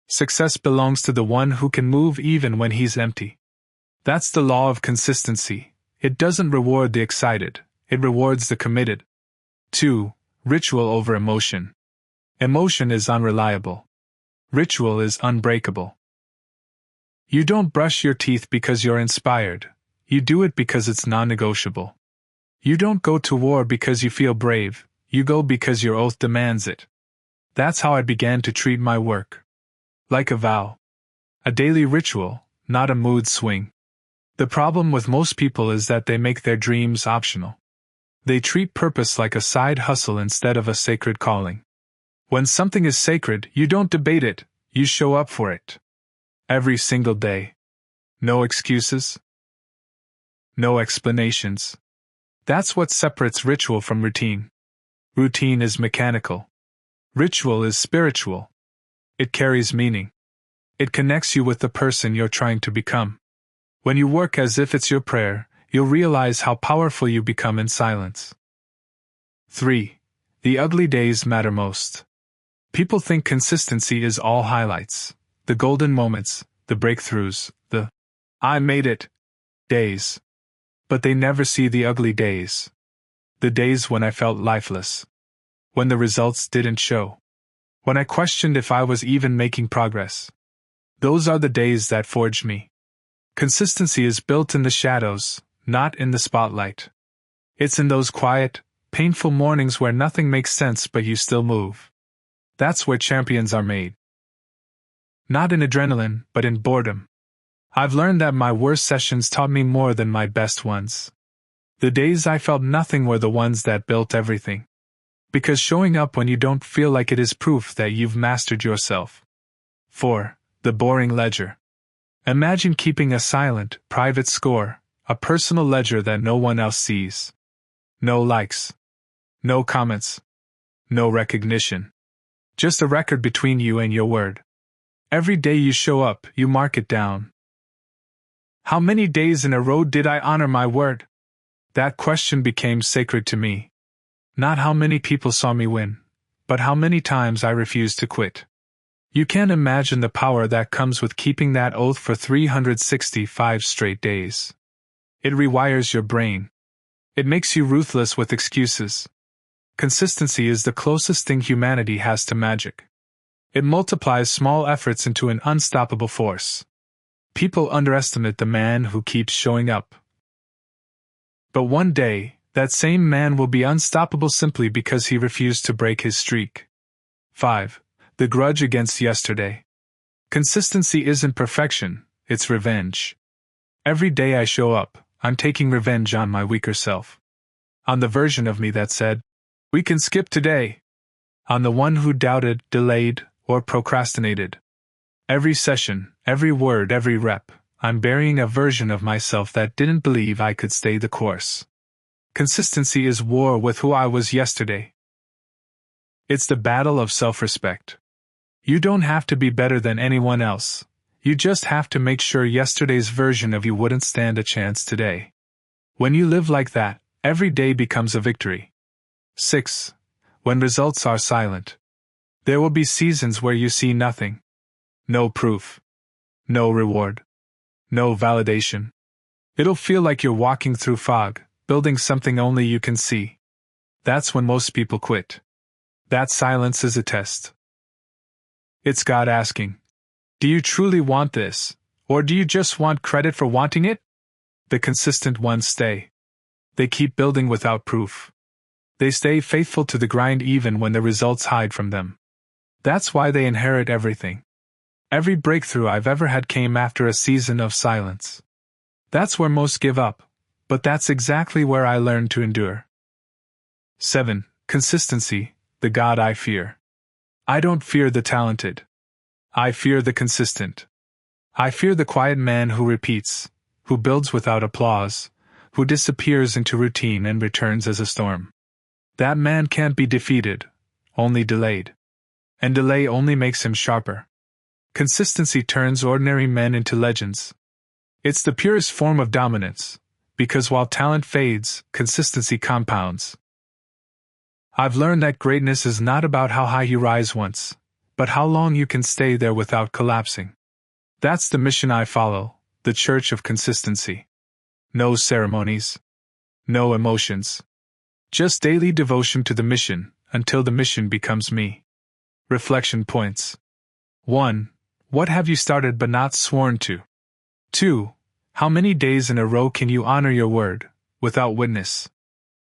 Success belongs to the one who can move even when he's empty. That's the law of consistency. It doesn't reward the excited, it rewards the committed. 2. Ritual over emotion. Emotion is unreliable. Ritual is unbreakable. You don't brush your teeth because you're inspired. You do it because it's non-negotiable. You don't go to war because you feel brave. You go because your oath demands it. That's how I began to treat my work. Like a vow. A daily ritual, not a mood swing. The problem with most people is that they make their dreams optional. They treat purpose like a side hustle instead of a sacred calling. When something is sacred, you don't debate it, you show up for it. Every single day. No excuses. No explanations. That's what separates ritual from routine. Routine is mechanical. Ritual is spiritual. It carries meaning. It connects you with the person you're trying to become. When you work as if it's your prayer, you'll realize how powerful you become in silence. 3. The ugly days matter most. People think consistency is all highlights, the golden moments, the breakthroughs, the "I made it" days. But they never see the ugly days. The days when I felt lifeless. When the results didn't show. When I questioned if I was even making progress. Those are the days that forged me. Consistency is built in the shadows, not in the spotlight. It's in those quiet, painful mornings where nothing makes sense but you still move. That's where champions are made. Not in adrenaline, but in boredom. I've learned that my worst sessions taught me more than my best ones. The days I felt nothing were the ones that built everything. Because showing up when you don't feel like it is proof that you've mastered yourself. 4. The boring ledger. Imagine keeping a silent, private score, a personal ledger that no one else sees. No likes. No comments. No recognition. Just a record between you and your word. Every day you show up, you mark it down. How many days in a row did I honor my word? That question became sacred to me. Not how many people saw me win, but how many times I refused to quit. You can't imagine the power that comes with keeping that oath for 365 straight days. It rewires your brain. It makes you ruthless with excuses. Consistency is the closest thing humanity has to magic. It multiplies small efforts into an unstoppable force. People underestimate the man who keeps showing up. But one day, that same man will be unstoppable simply because he refused to break his streak. 5. The grudge against yesterday. Consistency isn't perfection, it's revenge. Every day I show up, I'm taking revenge on my weaker self. On the version of me that said, We can skip today. On the one who doubted, delayed, or procrastinated. Every session, every word, every rep, I'm burying a version of myself that didn't believe I could stay the course. Consistency is war with who I was yesterday. It's the battle of self-respect. You don't have to be better than anyone else. You just have to make sure yesterday's version of you wouldn't stand a chance today. When you live like that, every day becomes a victory. 6. When results are silent. There will be seasons where you see nothing. No proof. No reward. No validation. It'll feel like you're walking through fog, building something only you can see. That's when most people quit. That silence is a test. It's God asking, do you truly want this, or do you just want credit for wanting it? The consistent ones stay. They keep building without proof. They stay faithful to the grind even when the results hide from them. That's why they inherit everything. Every breakthrough I've ever had came after a season of silence. That's where most give up, but that's exactly where I learned to endure. 7. Consistency, the God I fear. I don't fear the talented. I fear the consistent. I fear the quiet man who repeats, who builds without applause, who disappears into routine and returns as a storm. That man can't be defeated, only delayed. And delay only makes him sharper. Consistency turns ordinary men into legends. It's the purest form of dominance, because while talent fades, consistency compounds. I've learned that greatness is not about how high you rise once, but how long you can stay there without collapsing. That's the mission I follow, the Church of Consistency. No ceremonies. No emotions. Just daily devotion to the mission, until the mission becomes me. Reflection points. 1. What have you started but not sworn to? 2. How many days in a row can you honor your word, without witness?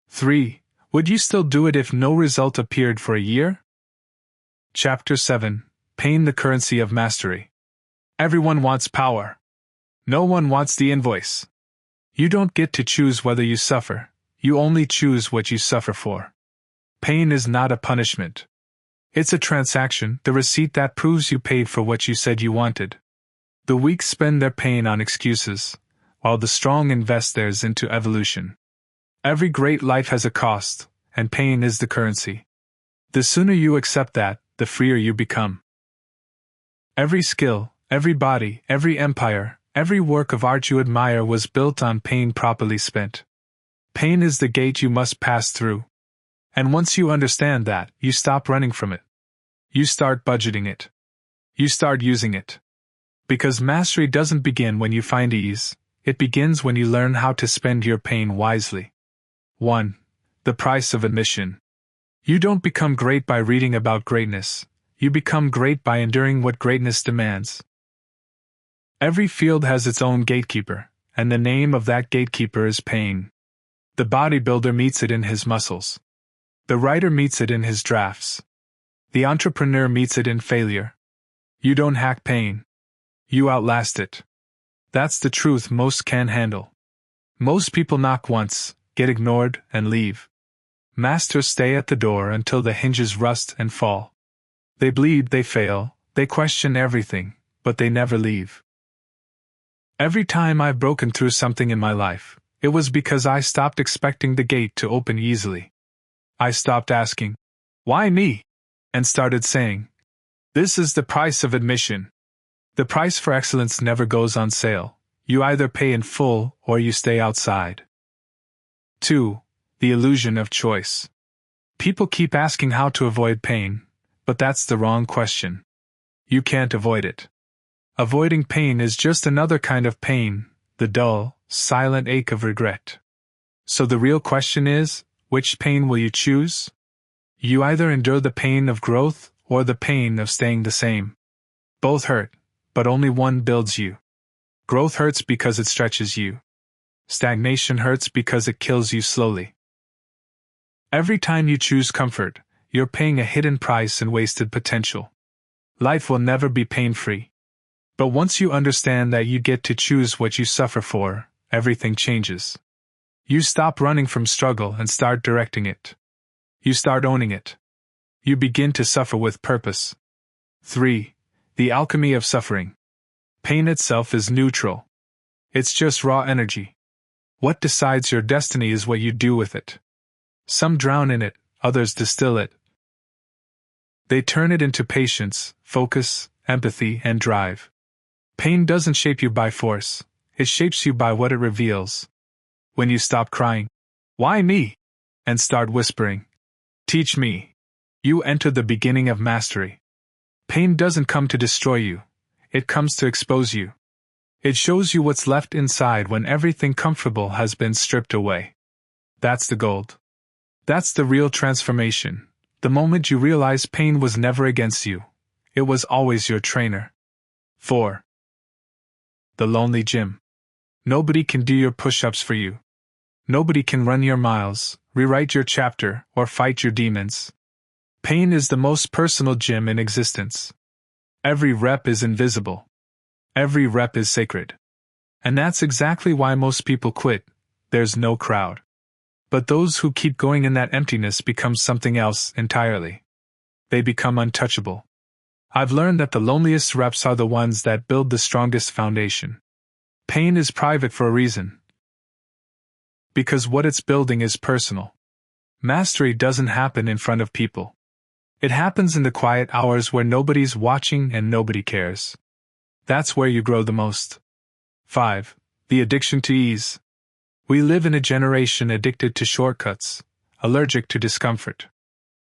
3. Would you still do it if no result appeared for a year? Chapter 7. Pain, the currency of mastery. Everyone wants power. No one wants the invoice. You don't get to choose whether you suffer, you only choose what you suffer for. Pain is not a punishment. It's a transaction, the receipt that proves you paid for what you said you wanted. The weak spend their pain on excuses, while the strong invest theirs into evolution. Every great life has a cost, and pain is the currency. The sooner you accept that, the freer you become. Every skill, every body, every empire, every work of art you admire was built on pain properly spent. Pain is the gate you must pass through. And once you understand that, you stop running from it. You start budgeting it. You start using it. Because mastery doesn't begin when you find ease, it begins when you learn how to spend your pain wisely. 1. The price of admission. You don't become great by reading about greatness, you become great by enduring what greatness demands. Every field has its own gatekeeper, and the name of that gatekeeper is pain. The bodybuilder meets it in his muscles. The writer meets it in his drafts. The entrepreneur meets it in failure. You don't hack pain. You outlast it. That's the truth most can't handle. Most people knock once, get ignored, and leave. Masters stay at the door until the hinges rust and fall. They bleed, they fail, they question everything, but they never leave. Every time I've broken through something in my life, it was because I stopped expecting the gate to open easily. I stopped asking, "Why me?" and started saying, "This is the price of admission." The price for excellence never goes on sale. You either pay in full or you stay outside. 2. The illusion of choice. People keep asking how to avoid pain, but that's the wrong question. You can't avoid it. Avoiding pain is just another kind of pain, the dull, silent ache of regret. So the real question is, which pain will you choose? You either endure the pain of growth or the pain of staying the same. Both hurt, but only one builds you. Growth hurts because it stretches you. Stagnation hurts because it kills you slowly. Every time you choose comfort, you're paying a hidden price and wasted potential. Life will never be pain-free. But once you understand that you get to choose what you suffer for, everything changes. You stop running from struggle and start directing it. You start owning it. You begin to suffer with purpose. 3. The alchemy of suffering. Pain itself is neutral. It's just raw energy. What decides your destiny is what you do with it. Some drown in it, others distill it. They turn it into patience, focus, empathy, and drive. Pain doesn't shape you by force, it shapes you by what it reveals. When you stop crying, "Why me?" and start whispering, "Teach me," you enter the beginning of mastery. Pain doesn't come to destroy you, it comes to expose you. It shows you what's left inside when everything comfortable has been stripped away. That's the gold. That's the real transformation. The moment you realize pain was never against you, it was always your trainer. 4. The lonely gym. Nobody can do your push-ups for you. Nobody can run your miles, rewrite your chapter, or fight your demons. Pain is the most personal gym in existence. Every rep is invisible. Every rep is sacred. And that's exactly why most people quit. There's no crowd. But those who keep going in that emptiness become something else entirely. They become untouchable. I've learned that the loneliest reps are the ones that build the strongest foundation. Pain is private for a reason. Because what it's building is personal. Mastery doesn't happen in front of people. It happens in the quiet hours where nobody's watching and nobody cares. That's where you grow the most. 5. The addiction to ease. We live in a generation addicted to shortcuts, allergic to discomfort.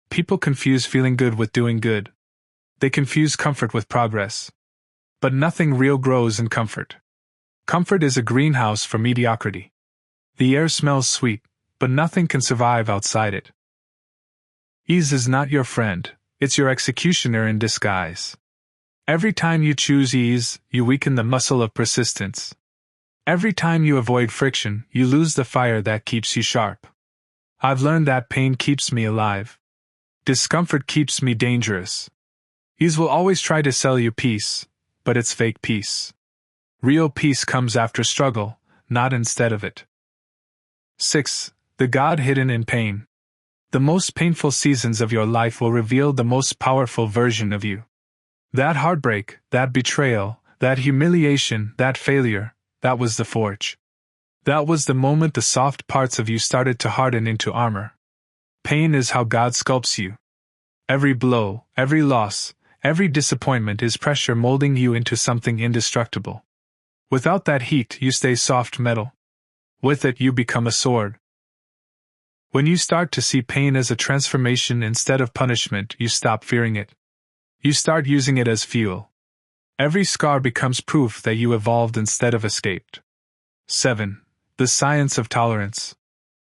People confuse feeling good with doing good. They confuse comfort with progress. But nothing real grows in comfort. Comfort is a greenhouse for mediocrity. The air smells sweet, but nothing can survive outside it. Ease is not your friend, it's your executioner in disguise. Every time you choose ease, you weaken the muscle of persistence. Every time you avoid friction, you lose the fire that keeps you sharp. I've learned that pain keeps me alive. Discomfort keeps me dangerous. Ease will always try to sell you peace, but it's fake peace. Real peace comes after struggle, not instead of it. 6. The God hidden in pain. The most painful seasons of your life will reveal the most powerful version of you. That heartbreak, that betrayal, that humiliation, that failure, that was the forge. That was the moment the soft parts of you started to harden into armor. Pain is how God sculpts you. Every blow, every loss, every disappointment is pressure molding you into something indestructible. Without that heat, you stay soft metal. With it, you become a sword. When you start to see pain as a transformation instead of punishment, you stop fearing it. You start using it as fuel. Every scar becomes proof that you evolved instead of escaped. 7. The science of tolerance.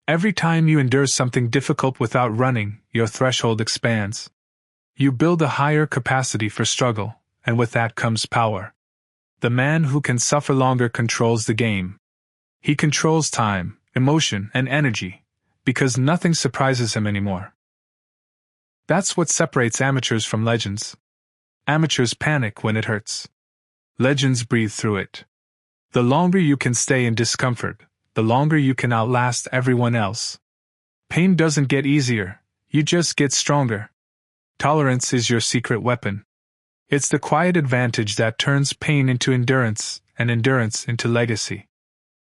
Every time you endure something difficult without running, your threshold expands. You build a higher capacity for struggle, and with that comes power. The man who can suffer longer controls the game. He controls time, emotion, and energy, because nothing surprises him anymore. That's what separates amateurs from legends. Amateurs panic when it hurts. Legends breathe through it. The longer you can stay in discomfort, the longer you can outlast everyone else. Pain doesn't get easier, you just get stronger. Tolerance is your secret weapon. It's the quiet advantage that turns pain into endurance, and endurance into legacy.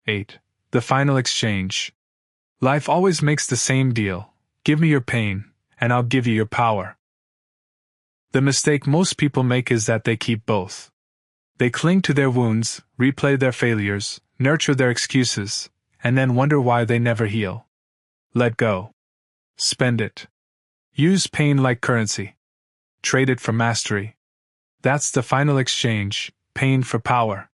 8. The final exchange. Life always makes the same deal. Give me your pain, and I'll give you your power. The mistake most people make is that they keep both. They cling to their wounds, replay their failures, nurture their excuses, and then wonder why they never heal. Let go. Spend it. Use pain like currency. Trade it for mastery. That's the final exchange, pain for power.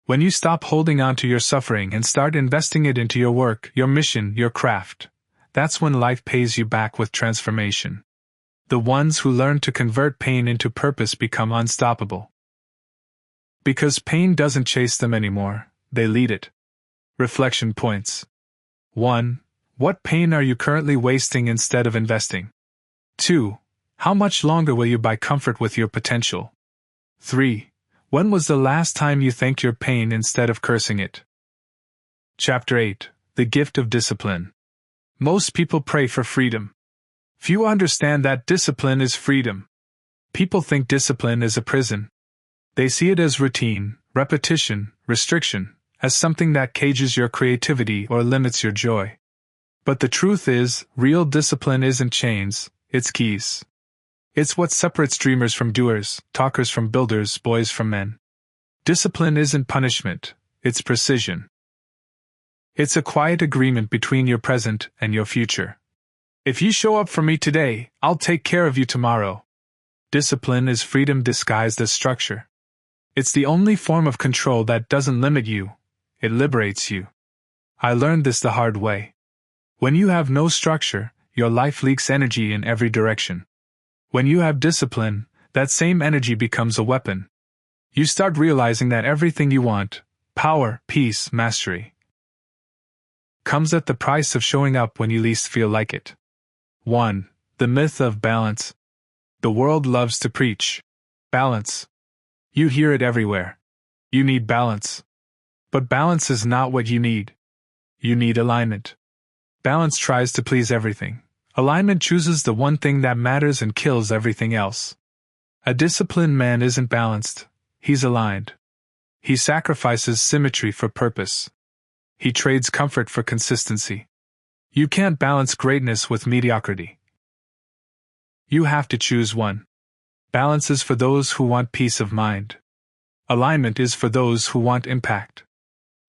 When you stop holding on to your suffering and start investing it into your work, your mission, your craft, that's when life pays you back with transformation. The ones who learn to convert pain into purpose become unstoppable. Because pain doesn't chase them anymore, they lead it. Reflection points. 1. What pain are you currently wasting instead of investing? 2. How much longer will you buy comfort with your potential? 3. When was the last time you thanked your pain instead of cursing it? Chapter 8. The Gift of Discipline. Most people pray for freedom. Few understand that discipline is freedom. People think discipline is a prison. They see it as routine, repetition, restriction, as something that cages your creativity or limits your joy. But the truth is, real discipline isn't chains, it's keys. It's what separates dreamers from doers, talkers from builders, boys from men. Discipline isn't punishment, it's precision. It's a quiet agreement between your present and your future. If you show up for me today, I'll take care of you tomorrow. Discipline is freedom disguised as structure. It's the only form of control that doesn't limit you, it liberates you. I learned this the hard way. When you have no structure, your life leaks energy in every direction. When you have discipline, that same energy becomes a weapon. You start realizing that everything you want, power, peace, mastery, comes at the price of showing up when you least feel like it. 1. The myth of balance. The world loves to preach balance. You hear it everywhere. You need balance. But balance is not what you need. You need alignment. Balance tries to please everything. Alignment chooses the one thing that matters and kills everything else. A disciplined man isn't balanced, he's aligned. He sacrifices symmetry for purpose. He trades comfort for consistency. You can't balance greatness with mediocrity. You have to choose one. Balance is for those who want peace of mind. Alignment is for those who want impact.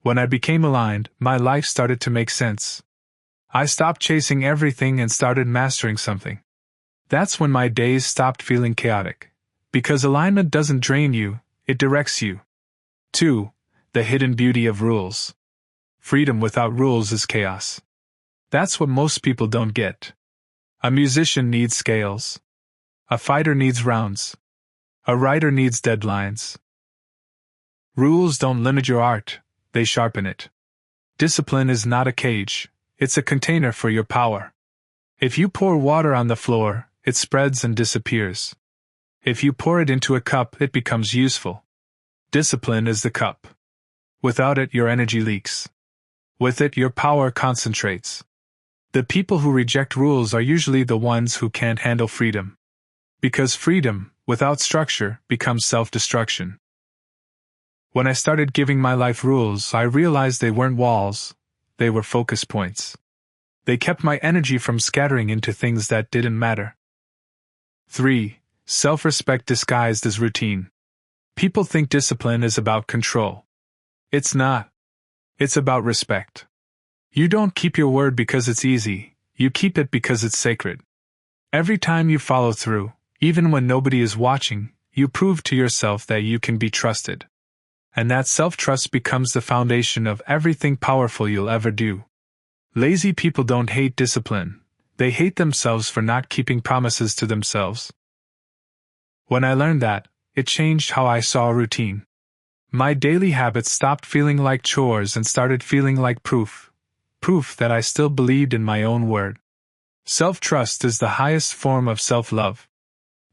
When I became aligned, my life started to make sense. I stopped chasing everything and started mastering something. That's when my days stopped feeling chaotic. Because alignment doesn't drain you, it directs you. 2. The hidden beauty of rules. Freedom without rules is chaos. That's what most people don't get. A musician needs scales. A fighter needs rounds. A writer needs deadlines. Rules don't limit your art, they sharpen it. Discipline is not a cage, it's a container for your power. If you pour water on the floor, it spreads and disappears. If you pour it into a cup, it becomes useful. Discipline is the cup. Without it, your energy leaks. With it, your power concentrates. The people who reject rules are usually the ones who can't handle freedom. Because freedom, without structure, becomes self-destruction. When I started giving my life rules, I realized they weren't walls, they were focus points. They kept my energy from scattering into things that didn't matter. 3. Self-respect disguised as routine. People think discipline is about control. It's not. It's about respect. You don't keep your word because it's easy, you keep it because it's sacred. Every time you follow through, even when nobody is watching, you prove to yourself that you can be trusted. And that self-trust becomes the foundation of everything powerful you'll ever do. Lazy people don't hate discipline, they hate themselves for not keeping promises to themselves. When I learned that, it changed how I saw routine. My daily habits stopped feeling like chores and started feeling like proof that I still believed in my own word. Self-trust is the highest form of self-love.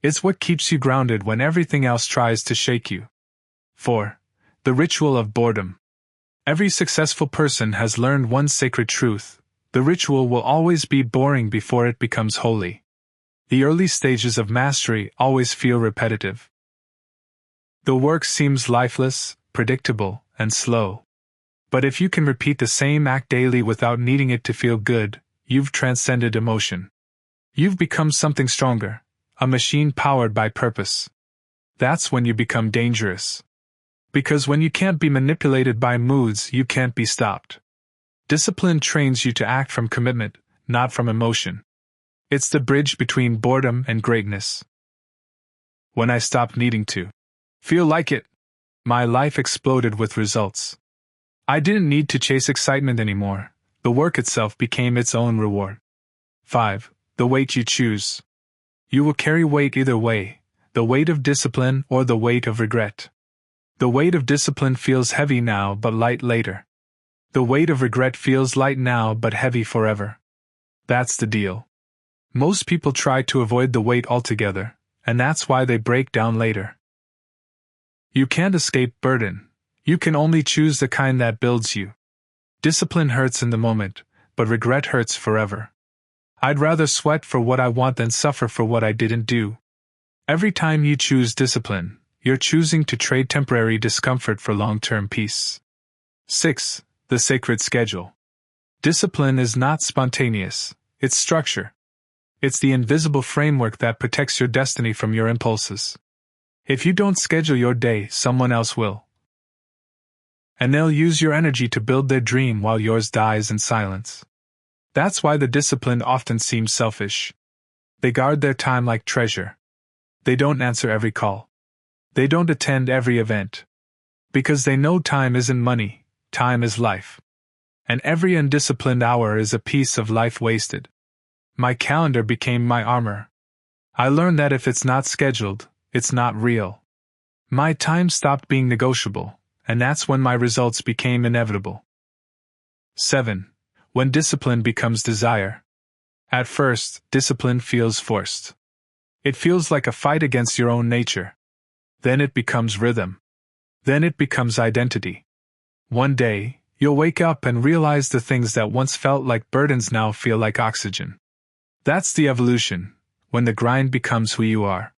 It's what keeps you grounded when everything else tries to shake you. 4. The ritual of boredom. Every successful person has learned one sacred truth: the ritual will always be boring before it becomes holy. The early stages of mastery always feel repetitive. The work seems lifeless, predictable, and slow. But if you can repeat the same act daily without needing it to feel good, you've transcended emotion. You've become something stronger, a machine powered by purpose. That's when you become dangerous. Because when you can't be manipulated by moods, you can't be stopped. Discipline trains you to act from commitment, not from emotion. It's the bridge between boredom and greatness. When I stopped needing to feel like it, my life exploded with results. I didn't need to chase excitement anymore. The work itself became its own reward. 5. The weight you choose. You will carry weight either way, the weight of discipline or the weight of regret. The weight of discipline feels heavy now but light later. The weight of regret feels light now but heavy forever. That's the deal. Most people try to avoid the weight altogether, and that's why they break down later. You can't escape burden. You can only choose the kind that builds you. Discipline hurts in the moment, but regret hurts forever. I'd rather sweat for what I want than suffer for what I didn't do. Every time you choose discipline, you're choosing to trade temporary discomfort for long-term peace. 6. The sacred schedule. Discipline is not spontaneous, it's structure. It's the invisible framework that protects your destiny from your impulses. If you don't schedule your day, someone else will. And they'll use your energy to build their dream while yours dies in silence. That's why the disciplined often seem selfish. They guard their time like treasure. They don't answer every call. They don't attend every event. Because they know time isn't money, time is life. And every undisciplined hour is a piece of life wasted. My calendar became my armor. I learned that if it's not scheduled, it's not real. My time stopped being negotiable, and that's when my results became inevitable. 7. When discipline becomes desire. At first, discipline feels forced. It feels like a fight against your own nature. Then it becomes rhythm. Then it becomes identity. One day, you'll wake up and realize the things that once felt like burdens now feel like oxygen. That's the evolution, when the grind becomes who you are.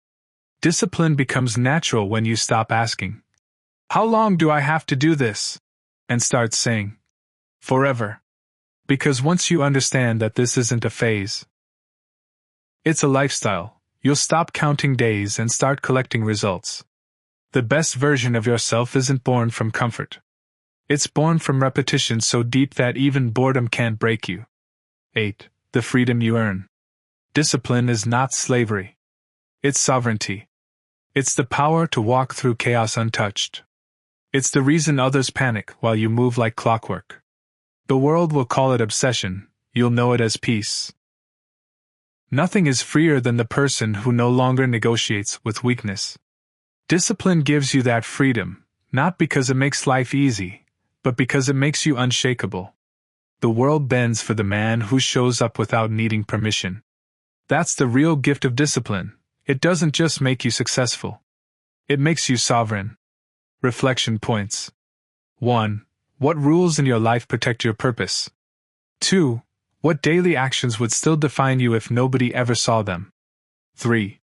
Discipline becomes natural when you stop asking, "How long do I have to do this?" and start saying, "Forever." Because once you understand that this isn't a phase, it's a lifestyle, you'll stop counting days and start collecting results. The best version of yourself isn't born from comfort. It's born from repetition so deep that even boredom can't break you. 8. The freedom you earn. Discipline is not slavery. It's sovereignty. It's the power to walk through chaos untouched. It's the reason others panic while you move like clockwork. The world will call it obsession, you'll know it as peace. Nothing is freer than the person who no longer negotiates with weakness. Discipline gives you that freedom, not because it makes life easy, but because it makes you unshakable. The world bends for the man who shows up without needing permission. That's the real gift of discipline. It doesn't just make you successful. It makes you sovereign. Reflection points. 1. What rules in your life protect your purpose? 2. What daily actions would still define you if nobody ever saw them? 3.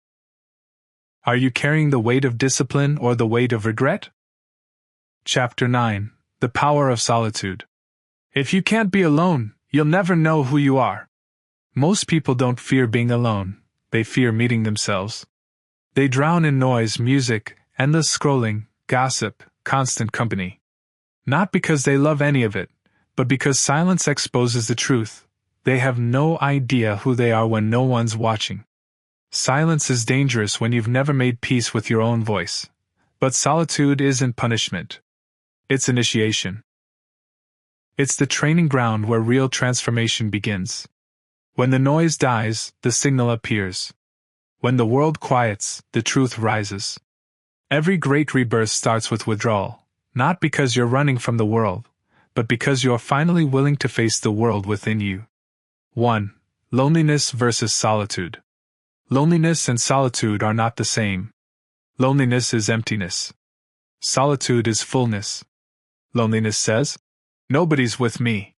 Are you carrying the weight of discipline or the weight of regret? Chapter 9. The Power of Solitude. If you can't be alone, you'll never know who you are. Most people don't fear being alone, they fear meeting themselves. They drown in noise, music, endless scrolling, gossip, constant company. Not because they love any of it, but because silence exposes the truth. They have no idea who they are when no one's watching. Silence is dangerous when you've never made peace with your own voice. But solitude isn't punishment. It's initiation. It's the training ground where real transformation begins. When the noise dies, the signal appears. When the world quiets, the truth rises. Every great rebirth starts with withdrawal, not because you're running from the world, but because you're finally willing to face the world within you. 1. Loneliness versus solitude. Loneliness and solitude are not the same. Loneliness is emptiness. Solitude is fullness. Loneliness says, "Nobody's with me."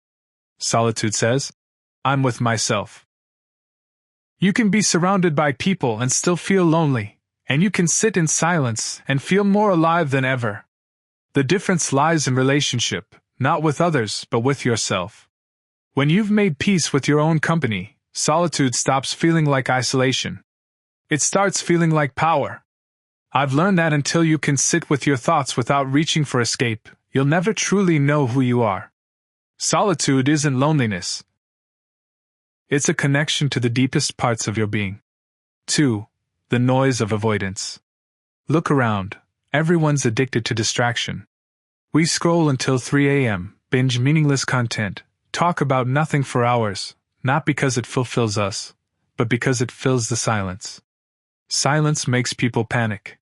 Solitude says, "I'm with myself." You can be surrounded by people and still feel lonely, and you can sit in silence and feel more alive than ever. The difference lies in relationship, not with others, but with yourself. When you've made peace with your own company, solitude stops feeling like isolation. It starts feeling like power. I've learned that until you can sit with your thoughts without reaching for escape, you'll never truly know who you are. Solitude isn't loneliness. It's a connection to the deepest parts of your being. 2. The noise of avoidance. Look around. Everyone's addicted to distraction. We scroll until 3 a.m., binge meaningless content, talk about nothing for hours, not because it fulfills us, but because it fills the silence. Silence makes people panic.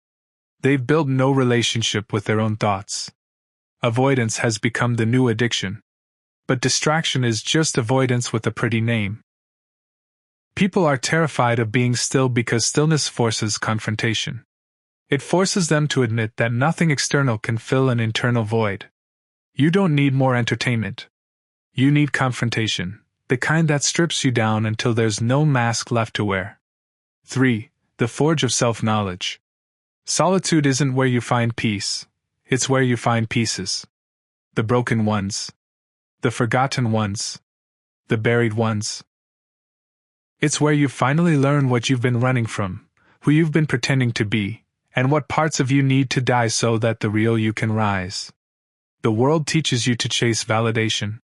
They've built no relationship with their own thoughts. Avoidance has become the new addiction. But distraction is just avoidance with a pretty name. People are terrified of being still because stillness forces confrontation. It forces them to admit that nothing external can fill an internal void. You don't need more entertainment. You need confrontation, the kind that strips you down until there's no mask left to wear. 3. The forge of self-knowledge. Solitude isn't where you find peace, it's where you find pieces. The broken ones. The forgotten ones. The buried ones. It's where you finally learn what you've been running from, who you've been pretending to be, and what parts of you need to die so that the real you can rise. The world teaches you to chase validation.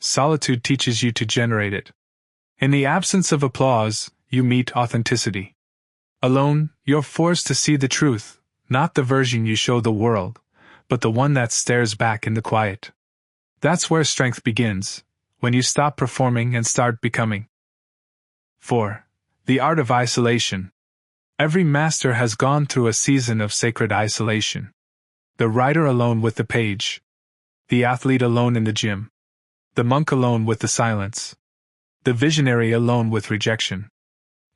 Solitude teaches you to generate it. In the absence of applause, you meet authenticity. Alone, you're forced to see the truth, not the version you show the world, but the one that stares back in the quiet. That's where strength begins, when you stop performing and start becoming. 4. The art of isolation. Every master has gone through a season of sacred isolation. The writer alone with the page. The athlete alone in the gym. The monk alone with the silence. The visionary alone with rejection.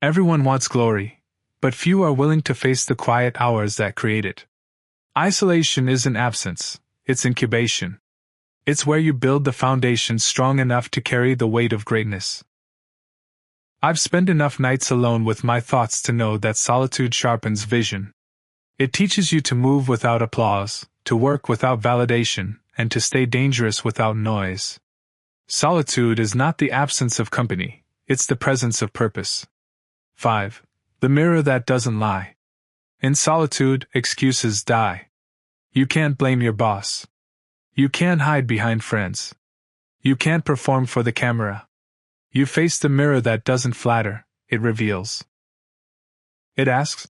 Everyone wants glory, but few are willing to face the quiet hours that create it. Isolation isn't absence, it's incubation. It's where you build the foundation strong enough to carry the weight of greatness. I've spent enough nights alone with my thoughts to know that solitude sharpens vision. It teaches you to move without applause, to work without validation, and to stay dangerous without noise. Solitude is not the absence of company, it's the presence of purpose. 5. The mirror that doesn't lie. In solitude, excuses die. You can't blame your boss. You can't hide behind friends. You can't perform for the camera. You face the mirror that doesn't flatter, it reveals. It asks,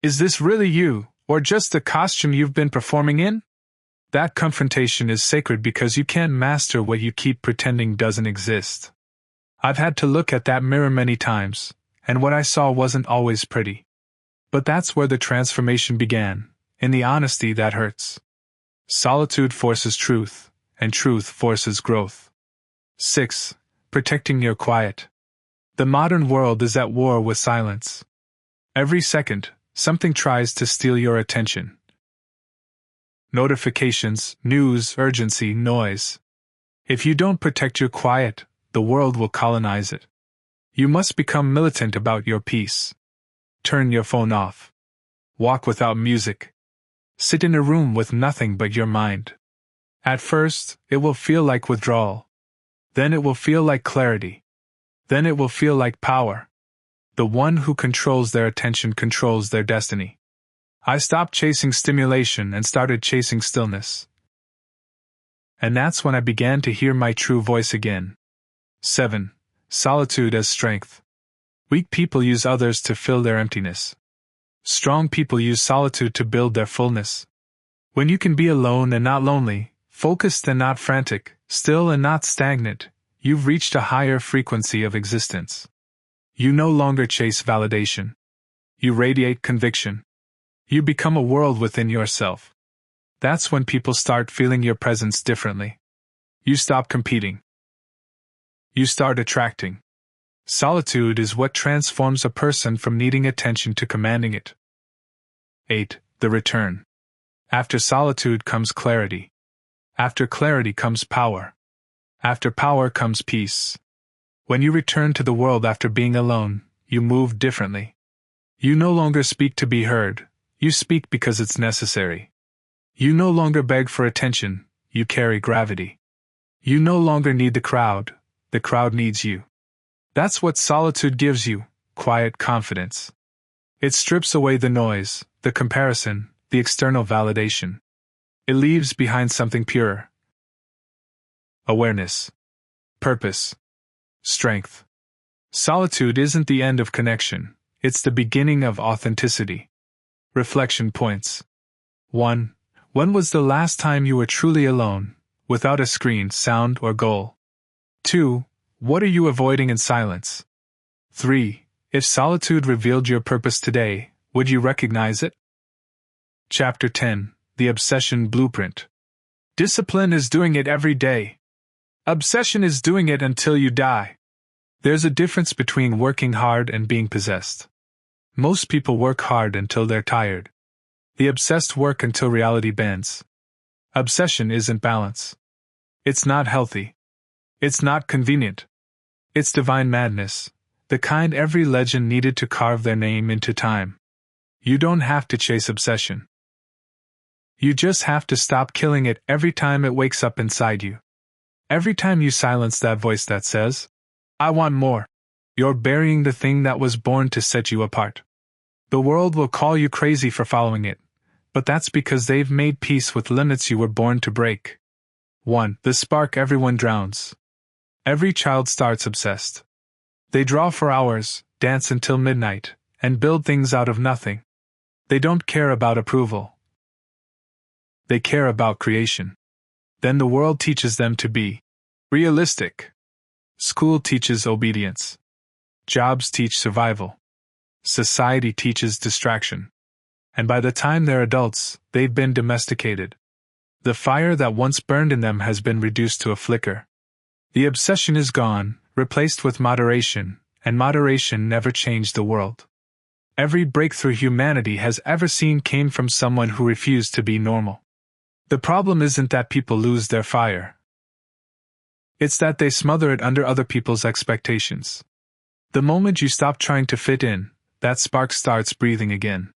is this really you, or just the costume you've been performing in? That confrontation is sacred because you can't master what you keep pretending doesn't exist. I've had to look at that mirror many times, and what I saw wasn't always pretty. But that's where the transformation began, in the honesty that hurts. Solitude forces truth, and truth forces growth. 6. Protecting your quiet. The modern world is at war with silence. Every second, something tries to steal your attention. Notifications, news, urgency, noise. If you don't protect your quiet, the world will colonize it. You must become militant about your peace. Turn your phone off. Walk without music. Sit in a room with nothing but your mind. At first, it will feel like withdrawal. Then it will feel like clarity. Then it will feel like power. The one who controls their attention controls their destiny. I stopped chasing stimulation and started chasing stillness. And that's when I began to hear my true voice again. 7. Solitude as strength. Weak people use others to fill their emptiness. Strong people use solitude to build their fullness. When you can be alone and not lonely, focused and not frantic, still and not stagnant, you've reached a higher frequency of existence. You no longer chase validation. You radiate conviction. You become a world within yourself. That's when people start feeling your presence differently. You stop competing. You start attracting. Solitude is what transforms a person from needing attention to commanding it. 8. The return. After solitude comes clarity. After clarity comes power. After power comes peace. When you return to the world after being alone, you move differently. You no longer speak to be heard, you speak because it's necessary. You no longer beg for attention, you carry gravity. You no longer need the crowd needs you. That's what solitude gives you, quiet confidence. It strips away the noise, the comparison, the external validation. It leaves behind something pure. Awareness. Purpose. Strength. Solitude isn't the end of connection, it's the beginning of authenticity. Reflection points. 1. When was the last time you were truly alone, without a screen, sound, or goal? 2. What are you avoiding in silence? 3. If solitude revealed your purpose today, would you recognize it? Chapter 10. The Obsession Blueprint. Discipline is doing it every day. Obsession is doing it until you die. There's a difference between working hard and being possessed. Most people work hard until they're tired. The obsessed work until reality bends. Obsession isn't balance. It's not healthy. It's not convenient. It's divine madness, the kind every legend needed to carve their name into time. You don't have to chase obsession. You just have to stop killing it every time it wakes up inside you. Every time you silence that voice that says, "I want more," you're burying the thing that was born to set you apart. The world will call you crazy for following it, but that's because they've made peace with limits you were born to break. 1. The spark everyone drowns. Every child starts obsessed. They draw for hours, dance until midnight, and build things out of nothing. They don't care about approval. They care about creation. Then the world teaches them to be realistic. School teaches obedience. Jobs teach survival. Society teaches distraction. And by the time they're adults, they've been domesticated. The fire that once burned in them has been reduced to a flicker. The obsession is gone, replaced with moderation, and moderation never changed the world. Every breakthrough humanity has ever seen came from someone who refused to be normal. The problem isn't that people lose their fire. It's that they smother it under other people's expectations. The moment you stop trying to fit in, that spark starts breathing again.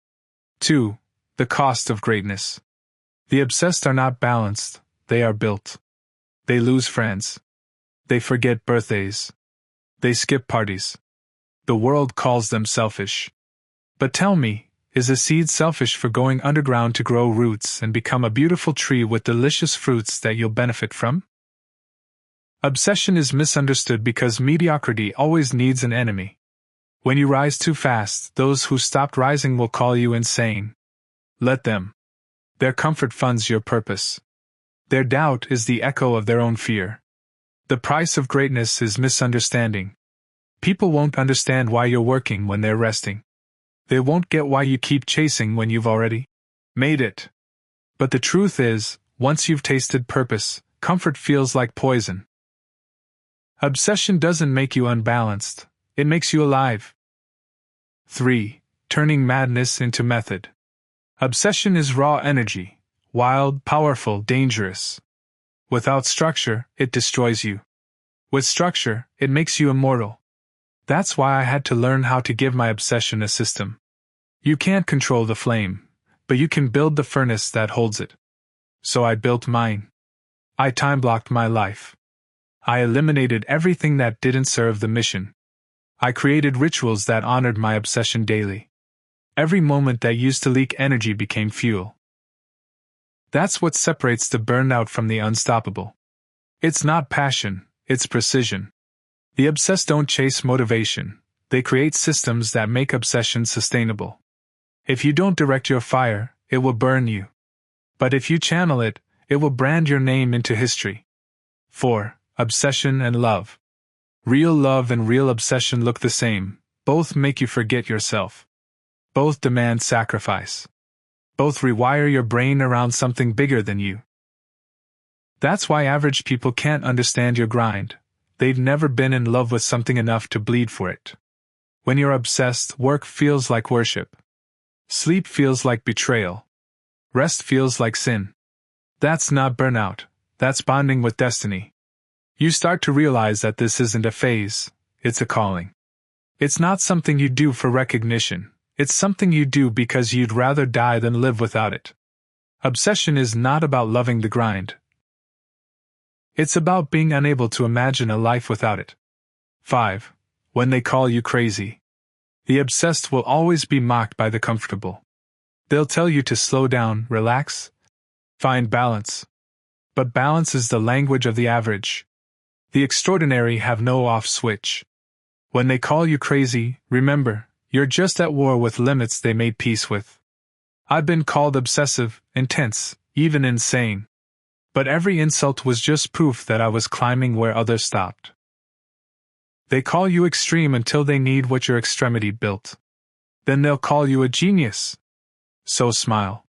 2. The cost of greatness. The obsessed are not balanced, they are built. They lose friends. They forget birthdays. They skip parties. The world calls them selfish. But tell me, is a seed selfish for going underground to grow roots and become a beautiful tree with delicious fruits that you'll benefit from? Obsession is misunderstood because mediocrity always needs an enemy. When you rise too fast, those who stopped rising will call you insane. Let them. Their comfort funds your purpose. Their doubt is the echo of their own fear. The price of greatness is misunderstanding. People won't understand why you're working when they're resting. They won't get why you keep chasing when you've already made it. But the truth is, once you've tasted purpose, comfort feels like poison. Obsession doesn't make you unbalanced, it makes you alive. 3. Turning madness into method. Obsession is raw energy, wild, powerful, dangerous. Without structure, it destroys you. With structure, it makes you immortal. That's why I had to learn how to give my obsession a system. You can't control the flame, but you can build the furnace that holds it. So I built mine. I time-blocked my life. I eliminated everything that didn't serve the mission. I created rituals that honored my obsession daily. Every moment that used to leak energy became fuel. That's what separates the burnout from the unstoppable. It's not passion, it's precision. The obsessed don't chase motivation, they create systems that make obsession sustainable. If you don't direct your fire, it will burn you. But if you channel it, it will brand your name into history. 4. Obsession and love. Real love and real obsession look the same, both make you forget yourself. Both demand sacrifice. Both rewire your brain around something bigger than you. That's why average people can't understand your grind. They've never been in love with something enough to bleed for it. When you're obsessed, work feels like worship. Sleep feels like betrayal. Rest feels like sin. That's not burnout, that's bonding with destiny. You start to realize that this isn't a phase, it's a calling. It's not something you do for recognition, it's something you do because you'd rather die than live without it. Obsession is not about loving the grind. It's about being unable to imagine a life without it. 5. When they call you crazy. The obsessed will always be mocked by the comfortable. They'll tell you to slow down, relax, find balance. But balance is the language of the average. The extraordinary have no off switch. When they call you crazy, remember, you're just at war with limits they made peace with. I've been called obsessive, intense, even insane. But every insult was just proof that I was climbing where others stopped. They call you extreme until they need what your extremity built. Then they'll call you a genius. So smile.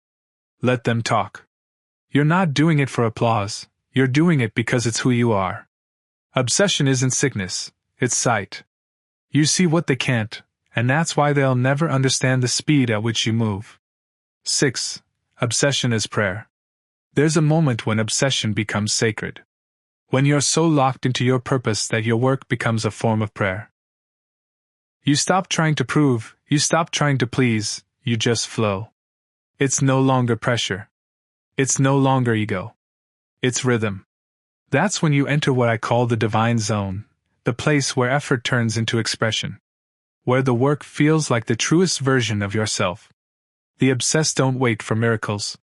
Let them talk. You're not doing it for applause, you're doing it because it's who you are. Obsession isn't sickness, it's sight. You see what they can't, and that's why they'll never understand the speed at which you move. 6. Obsession is prayer. There's a moment when obsession becomes sacred. When you're so locked into your purpose that your work becomes a form of prayer. You stop trying to prove, you stop trying to please, you just flow. It's no longer pressure. It's no longer ego. It's rhythm. That's when you enter what I call the divine zone, the place where effort turns into expression. Where the work feels like the truest version of yourself. The obsessed don't wait for miracles.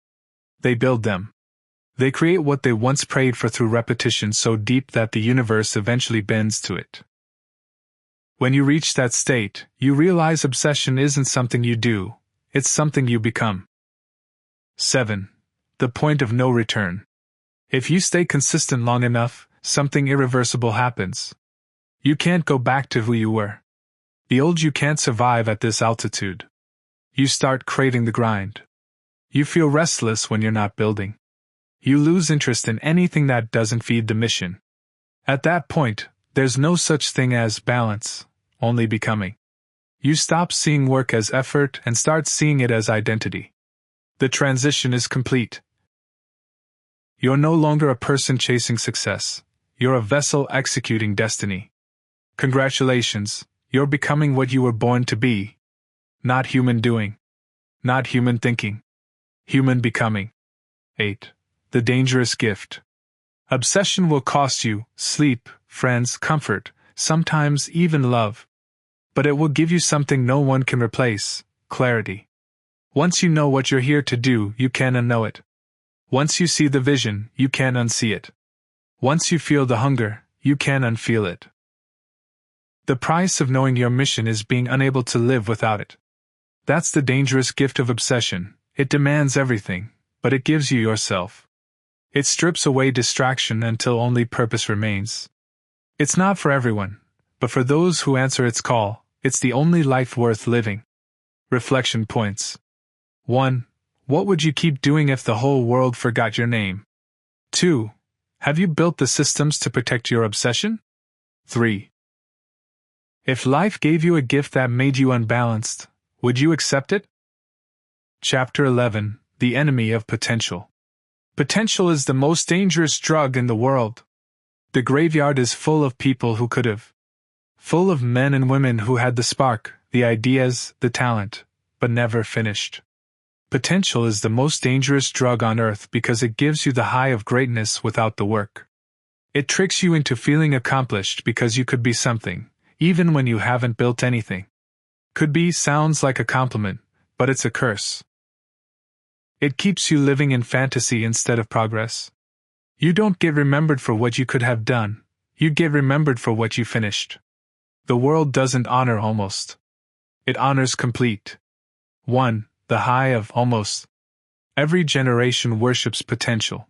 They build them. They create what they once prayed for through repetition so deep that the universe eventually bends to it. When you reach that state, you realize obsession isn't something you do, it's something you become. 7. The point of no return. If you stay consistent long enough, something irreversible happens. You can't go back to who you were. The old you can't survive at this altitude. You start craving the grind. You feel restless when you're not building. You lose interest in anything that doesn't feed the mission. At that point, there's no such thing as balance, only becoming. You stop seeing work as effort and start seeing it as identity. The transition is complete. You're no longer a person chasing success. You're a vessel executing destiny. Congratulations, you're becoming what you were born to be. Not human doing. Not human thinking. Human becoming. 8. The dangerous gift. Obsession will cost you sleep, friends, comfort, sometimes even love. But it will give you something no one can replace: clarity. Once you know what you're here to do, you can't unknow it. Once you see the vision, you can't unsee it. Once you feel the hunger, you can't unfeel it. The price of knowing your mission is being unable to live without it. That's the dangerous gift of obsession. It demands everything, but it gives you yourself. It strips away distraction until only purpose remains. It's not for everyone, but for those who answer its call, it's the only life worth living. Reflection points. 1. What would you keep doing if the whole world forgot your name? 2. Have you built the systems to protect your obsession? 3. If life gave you a gift that made you unbalanced, would you accept it? Chapter 11. The Enemy of Potential. Potential is the most dangerous drug in the world. The graveyard is full of people who could have. Full of men and women who had the spark, the ideas, the talent, but never finished. Potential is the most dangerous drug on earth because it gives you the high of greatness without the work. It tricks you into feeling accomplished because you could be something, even when you haven't built anything. Could be sounds like a compliment, but it's a curse. It keeps you living in fantasy instead of progress. You don't get remembered for what you could have done, you get remembered for what you finished. The world doesn't honor almost. It honors complete. 1. The high of almost. Every generation worships potential.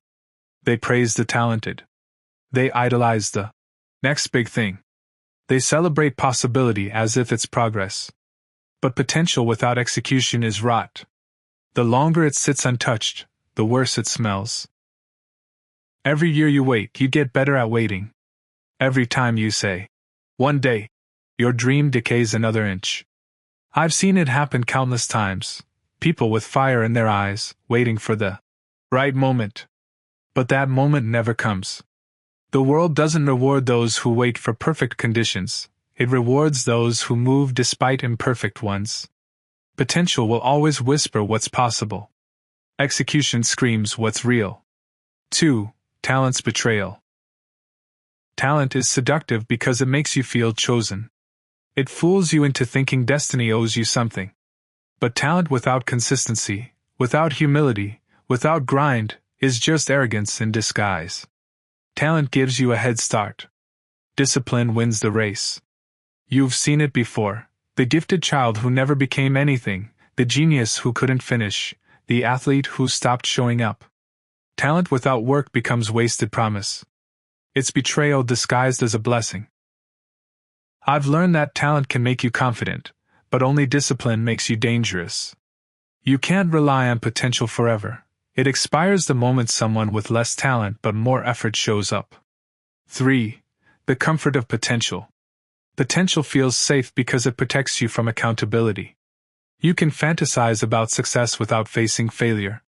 They praise the talented. They idolize the next big thing. They celebrate possibility as if it's progress. But potential without execution is rot. The longer it sits untouched, the worse it smells. Every year you wait, you get better at waiting. Every time you say, one day, your dream decays another inch. I've seen it happen countless times. People with fire in their eyes, waiting for the right moment. But that moment never comes. The world doesn't reward those who wait for perfect conditions. It rewards those who move despite imperfect ones. Potential will always whisper what's possible. Execution screams what's real. 2. Talent's betrayal. Talent is seductive because it makes you feel chosen. It fools you into thinking destiny owes you something. But talent without consistency, without humility, without grind, is just arrogance in disguise. Talent gives you a head start. Discipline wins the race. You've seen it before. The gifted child who never became anything, the genius who couldn't finish, the athlete who stopped showing up. Talent without work becomes wasted promise. It's betrayal disguised as a blessing. I've learned that talent can make you confident, but only discipline makes you dangerous. You can't rely on potential forever. It expires the moment someone with less talent but more effort shows up. 3. The comfort of potential. Potential feels safe because it protects you from accountability. You can fantasize about success without facing failure.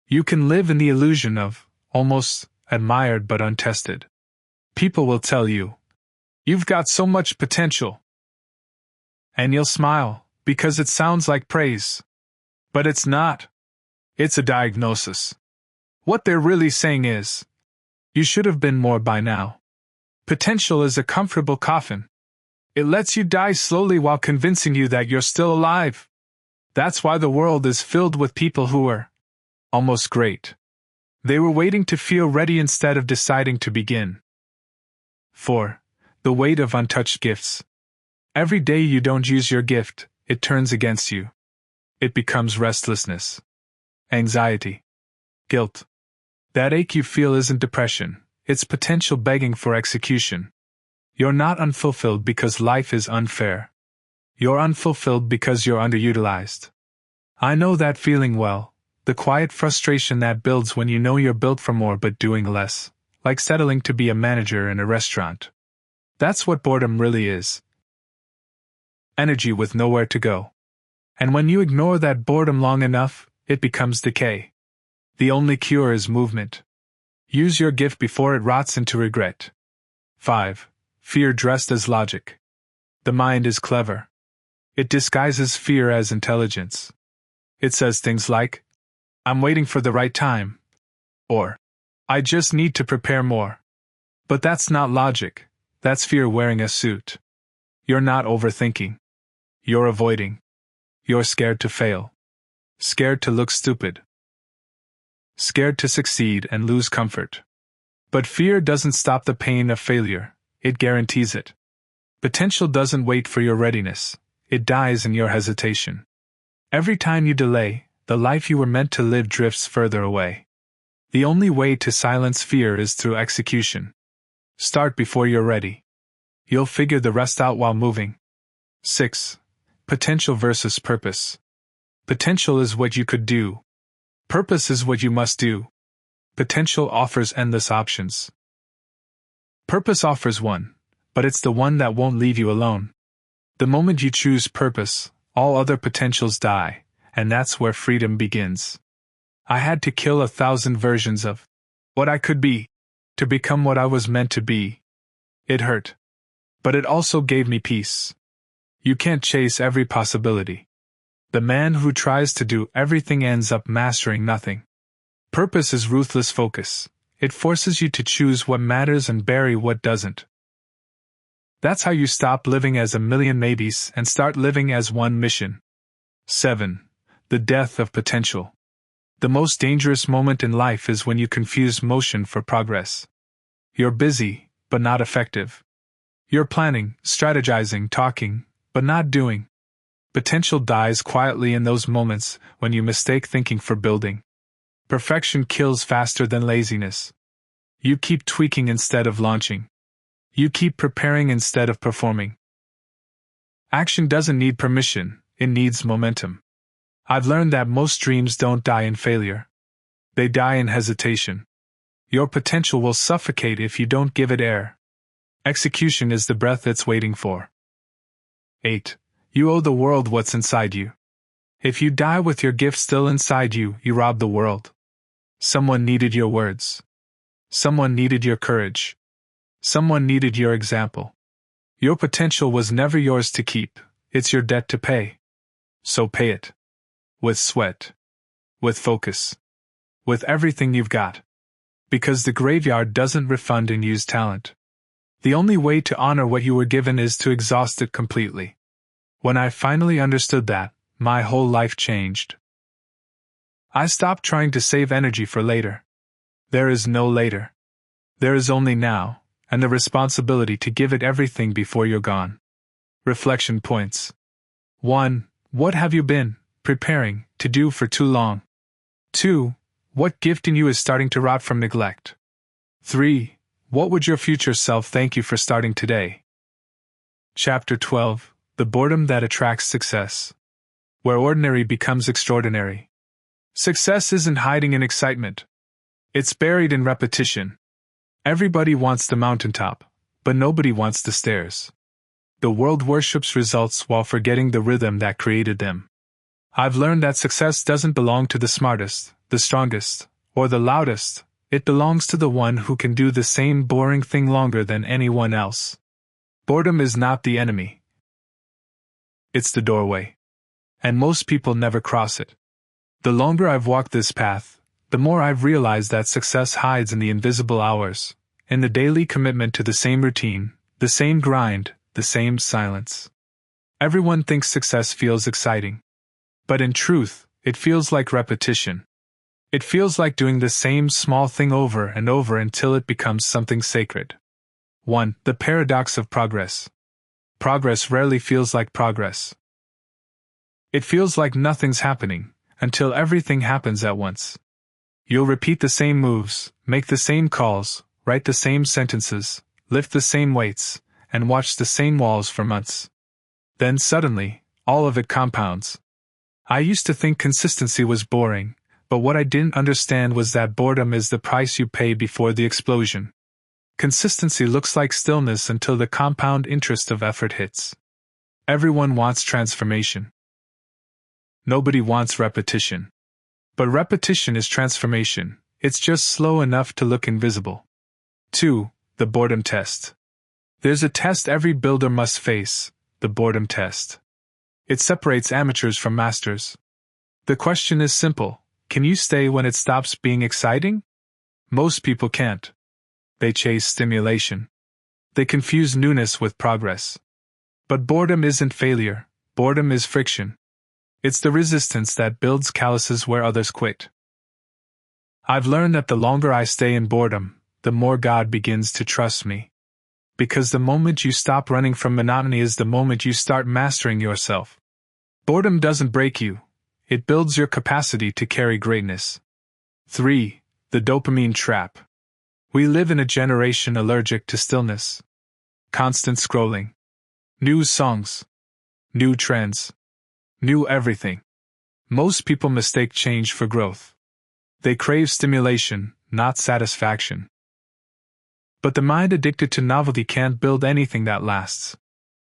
You can live in the illusion of, almost, admired but untested. People will tell you, "You've got so much potential." And you'll smile, because it sounds like praise. But it's not. It's a diagnosis. What they're really saying is, "You should have been more by now." Potential is a comfortable coffin. It lets you die slowly while convincing you that you're still alive. That's why the world is filled with people who were almost great. They were waiting to feel ready instead of deciding to begin. 4. The weight of untouched gifts. Every day you don't use your gift, it turns against you. It becomes restlessness, anxiety, guilt. That ache you feel isn't depression, it's potential begging for execution. You're not unfulfilled because life is unfair. You're unfulfilled because you're underutilized. I know that feeling well, the quiet frustration that builds when you know you're built for more but doing less, like settling to be a manager in a restaurant. That's what boredom really is. Energy with nowhere to go. And when you ignore that boredom long enough, it becomes decay. The only cure is movement. Use your gift before it rots into regret. 5. Fear dressed as logic. The mind is clever. It disguises fear as intelligence. It says things like, "I'm waiting for the right time," or, "I just need to prepare more." But that's not logic, that's fear wearing a suit. You're not overthinking. You're avoiding. You're scared to fail. Scared to look stupid. Scared to succeed and lose comfort. But fear doesn't stop the pain of failure, it guarantees it. Potential doesn't wait for your readiness, it dies in your hesitation. Every time you delay, the life you were meant to live drifts further away. The only way to silence fear is through execution. Start before you're ready. You'll figure the rest out while moving. 6. Potential versus purpose. Potential is what you could do. Purpose is what you must do. Potential offers endless options. Purpose offers one, but it's the one that won't leave you alone. The moment you choose purpose, all other potentials die, and that's where freedom begins. I had to kill 1,000 versions of what I could be to become what I was meant to be. It hurt. But it also gave me peace. You can't chase every possibility. The man who tries to do everything ends up mastering nothing. Purpose is ruthless focus. It forces you to choose what matters and bury what doesn't. That's how you stop living as a million maybes and start living as one mission. 7. The death of potential. The most dangerous moment in life is when you confuse motion for progress. You're busy, but not effective. You're planning, strategizing, talking, but not doing. Potential dies quietly in those moments when you mistake thinking for building. Perfection kills faster than laziness. You keep tweaking instead of launching. You keep preparing instead of performing. Action doesn't need permission, it needs momentum. I've learned that most dreams don't die in failure. They die in hesitation. Your potential will suffocate if you don't give it air. Execution is the breath it's waiting for. 8. You owe the world what's inside you. If you die with your gift still inside you, you rob the world. Someone needed your words. Someone needed your courage. Someone needed your example. Your potential was never yours to keep, it's your debt to pay. So pay it. With sweat. With focus. With everything you've got. Because the graveyard doesn't refund unused talent. The only way to honor what you were given is to exhaust it completely. When I finally understood that, my whole life changed. I stopped trying to save energy for later. There is no later. There is only now, and the responsibility to give it everything before you're gone. Reflection points. 1. What have you been preparing to do for too long? 2. What gift in you is starting to rot from neglect? 3. What would your future self thank you for starting today? Chapter 12. The Boredom That Attracts Success. Where ordinary becomes extraordinary. Success isn't hiding in excitement. It's buried in repetition. Everybody wants the mountaintop, but nobody wants the stairs. The world worships results while forgetting the rhythm that created them. I've learned that success doesn't belong to the smartest, the strongest, or the loudest. it belongs to the one who can do the same boring thing longer than anyone else. Boredom is not the enemy. It's the doorway. And most people never cross it. The longer I've walked this path, the more I've realized that success hides in the invisible hours, in the daily commitment to the same routine, the same grind, the same silence. Everyone thinks success feels exciting. But in truth, it feels like repetition. It feels like doing the same small thing over and over until it becomes something sacred. 1. The paradox of progress. Progress rarely feels like progress. It feels like nothing's happening, until everything happens at once. You'll repeat the same moves, make the same calls, write the same sentences, lift the same weights, and watch the same walls for months. Then suddenly, all of it compounds. I used to think consistency was boring, but what I didn't understand was that boredom is the price you pay before the explosion. Consistency looks like stillness until the compound interest of effort hits. Everyone wants transformation. Nobody wants repetition. But repetition is transformation, it's just slow enough to look invisible. 2. The boredom test. There's a test every builder must face, the boredom test. It separates amateurs from masters. The question is simple: can you stay when it stops being exciting? Most people can't. They chase stimulation. They confuse newness with progress. But boredom isn't failure, boredom is friction. It's the resistance that builds calluses where others quit. I've learned that the longer I stay in boredom, the more God begins to trust me. Because the moment you stop running from monotony is the moment you start mastering yourself. Boredom doesn't break you, it builds your capacity to carry greatness. 3. The dopamine trap. We live in a generation allergic to stillness. Constant scrolling. New songs. New trends. New everything. Most people mistake change for growth. They crave stimulation, not satisfaction. But the mind addicted to novelty can't build anything that lasts.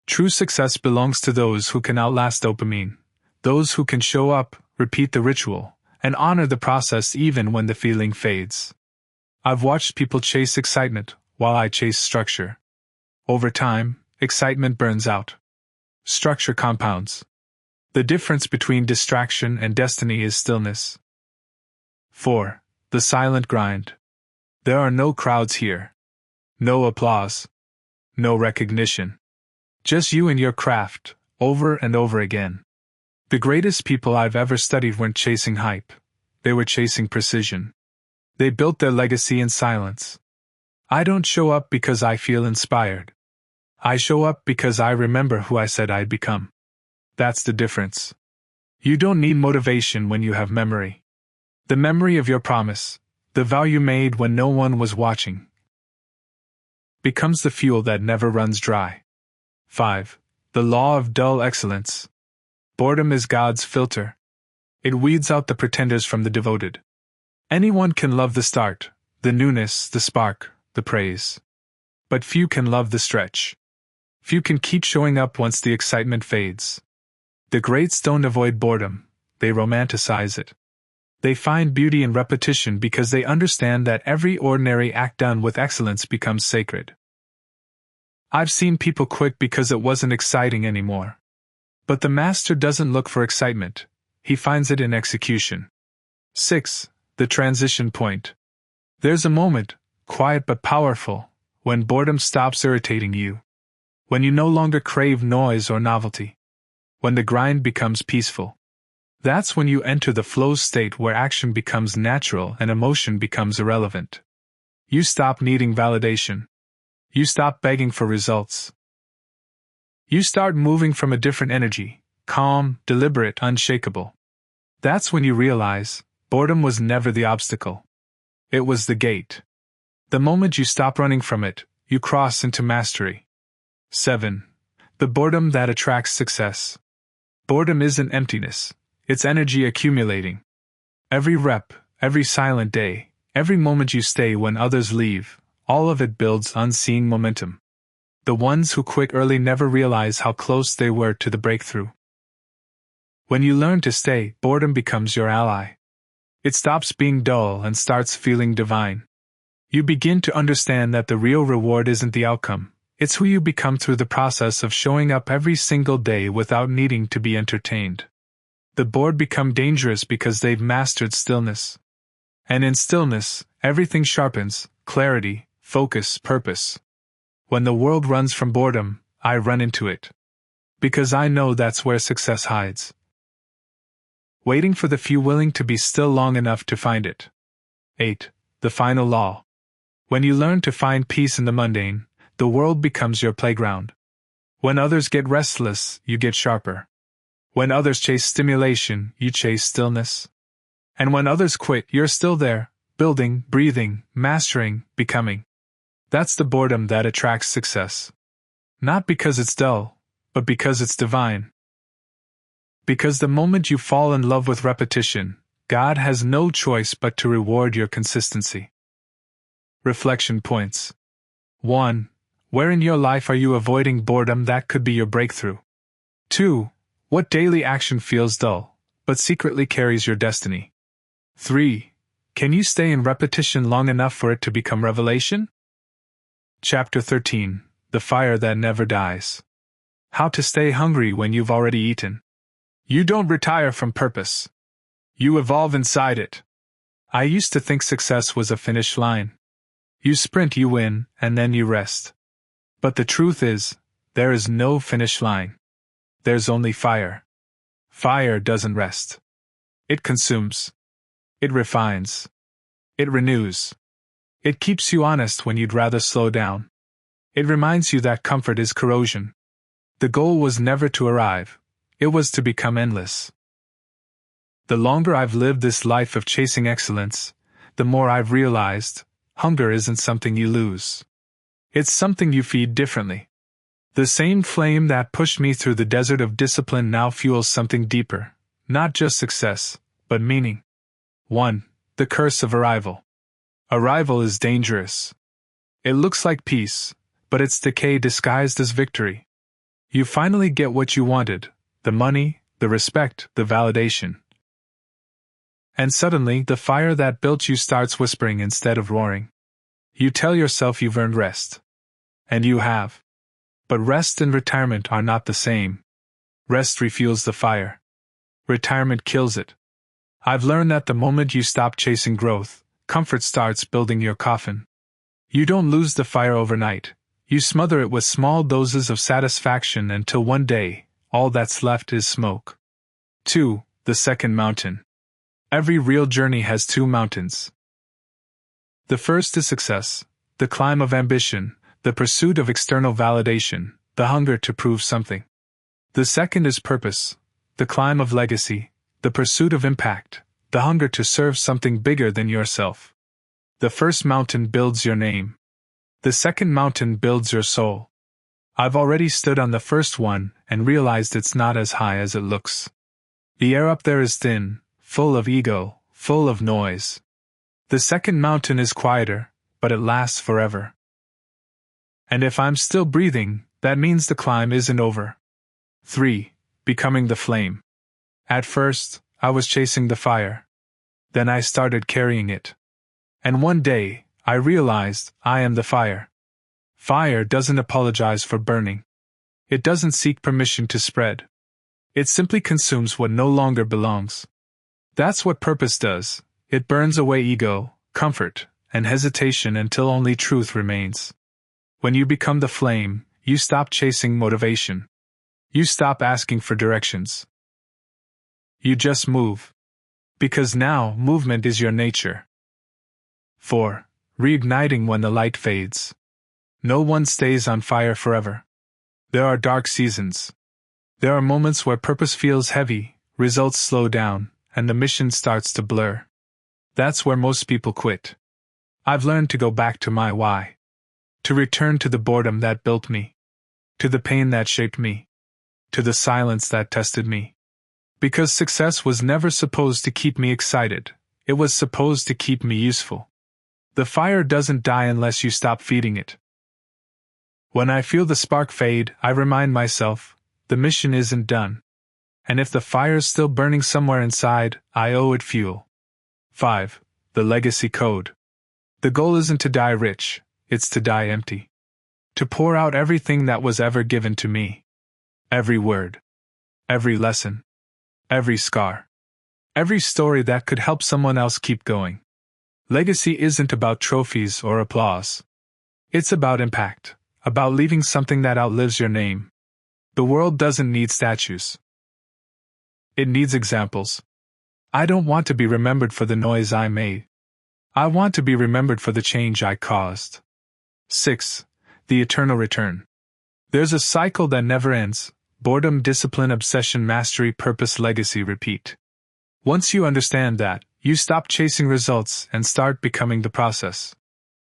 True success belongs to those who can outlast dopamine, those who can show up, repeat the ritual, and honor the process even when the feeling fades. I've watched people chase excitement, while I chase structure. Over time, excitement burns out. Structure compounds. The difference between distraction and destiny is stillness. 4. The silent grind. There are no crowds here. No applause. No recognition. Just you and your craft, over and over again. The greatest people I've ever studied weren't chasing hype. They were chasing precision. They built their legacy in silence. I don't show up because I feel inspired. I show up because I remember who I said I'd become. That's the difference. You don't need motivation when you have memory. The memory of your promise, the vow you made when no one was watching, becomes the fuel that never runs dry. 5. The law of dull excellence. Boredom is God's filter. It weeds out the pretenders from the devoted. Anyone can love the start, the newness, the spark, the praise. But few can love the stretch. Few can keep showing up once the excitement fades. The greats don't avoid boredom, they romanticize it. They find beauty in repetition because they understand that every ordinary act done with excellence becomes sacred. I've seen people quit because it wasn't exciting anymore. But the master doesn't look for excitement, he finds it in execution. 6. The transition point. There's a moment, quiet but powerful, when boredom stops irritating you. When you no longer crave noise or novelty. When the grind becomes peaceful. That's when you enter the flow state where action becomes natural and emotion becomes irrelevant. You stop needing validation. You stop begging for results. You start moving from a different energy, calm, deliberate, unshakable. That's when you realize, boredom was never the obstacle. It was the gate. The moment you stop running from it, you cross into mastery. 7. The boredom that attracts success. Boredom isn't emptiness, it's energy accumulating. Every rep, every silent day, every moment you stay when others leave, all of it builds unseen momentum. The ones who quit early never realize how close they were to the breakthrough. When you learn to stay, boredom becomes your ally. It stops being dull and starts feeling divine. You begin to understand that the real reward isn't the outcome, it's who you become through the process of showing up every single day without needing to be entertained. The bored become dangerous because they've mastered stillness. And in stillness, everything sharpens: clarity, focus, purpose. When the world runs from boredom, I run into it. Because I know that's where success hides. Waiting for the few willing to be still long enough to find it. 8. The final law. When you learn to find peace in the mundane, the world becomes your playground. When others get restless, you get sharper. When others chase stimulation, you chase stillness. And when others quit, you're still there, building, breathing, mastering, becoming. That's the boredom that attracts success. Not because it's dull, but because it's divine. Because the moment you fall in love with repetition, God has no choice but to reward your consistency. Reflection points. 1. Where in your life are you avoiding boredom that could be your breakthrough? 2. What daily action feels dull, but secretly carries your destiny? 3. Can you stay in repetition long enough for it to become revelation? Chapter 13. The Fire That Never Dies. How to stay hungry when you've already eaten. You don't retire from purpose. You evolve inside it. I used to think success was a finish line. You sprint, you win, and then you rest. But the truth is, there is no finish line. There's only fire. Fire doesn't rest. It consumes. It refines. It renews. It keeps you honest when you'd rather slow down. It reminds you that comfort is corrosion. The goal was never to arrive. It was to become endless. The longer I've lived this life of chasing excellence, the more I've realized, hunger isn't something you lose. It's something you feed differently. The same flame that pushed me through the desert of discipline now fuels something deeper, not just success, but meaning. 1. The curse of arrival. Arrival is dangerous. It looks like peace, but it's decay disguised as victory. You finally get what you wanted: the money, the respect, the validation. And suddenly, the fire that built you starts whispering instead of roaring. You tell yourself you've earned rest. And you have. But rest and retirement are not the same. Rest refuels the fire. Retirement kills it. I've learned that the moment you stop chasing growth, comfort starts building your coffin. You don't lose the fire overnight. You smother it with small doses of satisfaction until one day, all that's left is smoke. 2. The second mountain. Every real journey has 2 mountains. The first is success, the climb of ambition, the pursuit of external validation, the hunger to prove something. The second is purpose, the climb of legacy, the pursuit of impact, the hunger to serve something bigger than yourself. The first mountain builds your name. The second mountain builds your soul. I've already stood on the first one and realized it's not as high as it looks. The air up there is thin, full of ego, full of noise. The second mountain is quieter, but it lasts forever. And if I'm still breathing, that means the climb isn't over. 3. Becoming the flame. At first, I was chasing the fire. Then I started carrying it. And one day, I realized I am the fire. Fire doesn't apologize for burning. It doesn't seek permission to spread. It simply consumes what no longer belongs. That's what purpose does. It burns away ego, comfort, and hesitation until only truth remains. When you become the flame, you stop chasing motivation. You stop asking for directions. You just move. Because now, movement is your nature. 4. Reigniting when the light fades. No one stays on fire forever. There are dark seasons. There are moments where purpose feels heavy, results slow down, and the mission starts to blur. That's where most people quit. I've learned to go back to my why. To return to the boredom that built me. To the pain that shaped me. To the silence that tested me. Because success was never supposed to keep me excited, it was supposed to keep me useful. The fire doesn't die unless you stop feeding it. When I feel the spark fade, I remind myself, the mission isn't done. And if the fire's still burning somewhere inside, I owe it fuel. 5. The Legacy Code. The goal isn't to die rich, it's to die empty. To pour out everything that was ever given to me. Every word. Every lesson. Every scar. Every story that could help someone else keep going. Legacy isn't about trophies or applause. It's about impact, about leaving something that outlives your name. The world doesn't need statues. It needs examples. I don't want to be remembered for the noise I made. I want to be remembered for the change I caused. 6. The Eternal Return. There's a cycle that never ends: boredom, discipline, obsession, mastery, purpose, legacy, repeat. Once you understand that, you stop chasing results and start becoming the process.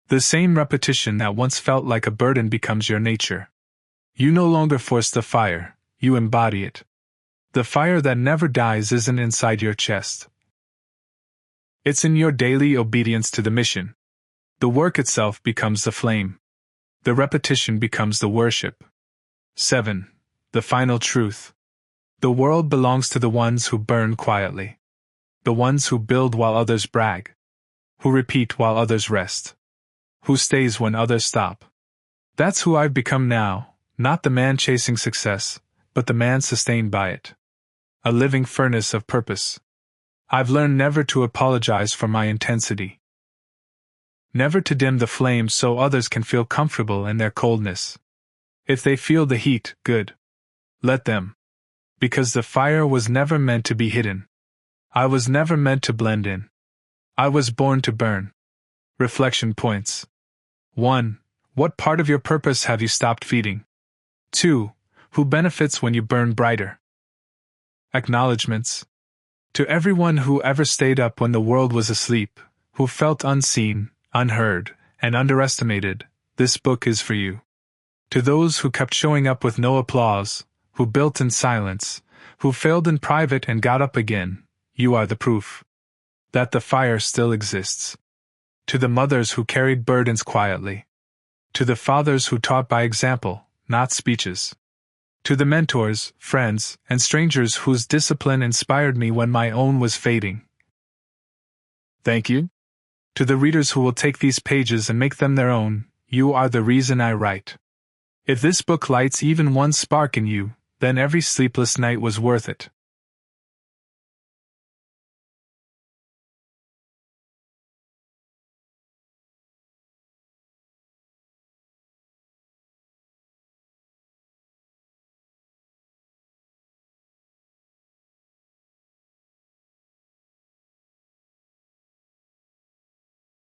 The same repetition that once felt like a burden becomes your nature. You no longer force the fire, you embody it. The fire that never dies isn't inside your chest. It's in your daily obedience to the mission. The work itself becomes the flame. The repetition becomes the worship. 7. The Final Truth. The world belongs to the ones who burn quietly. The ones who build while others brag. Who repeat while others rest. Who stays when others stop. That's who I've become now, not the man chasing success, but the man sustained by it. A living furnace of purpose. I've learned never to apologize for my intensity. Never to dim the flame so others can feel comfortable in their coldness. If they feel the heat, good. Let them. Because the fire was never meant to be hidden. I was never meant to blend in. I was born to burn. Reflection points. 1. What part of your purpose have you stopped feeding? 2. Who benefits when you burn brighter? Acknowledgements. To everyone who ever stayed up when the world was asleep, who felt unseen, unheard, and underestimated, this book is for you. To those who kept showing up with no applause, who built in silence, who failed in private and got up again, you are the proof that the fire still exists. To the mothers who carried burdens quietly. To the fathers who taught by example, not speeches. To the mentors, friends, and strangers whose discipline inspired me when my own was fading. Thank you. To the readers who will take these pages and make them their own, you are the reason I write. If this book lights even one spark in you, then every sleepless night was worth it.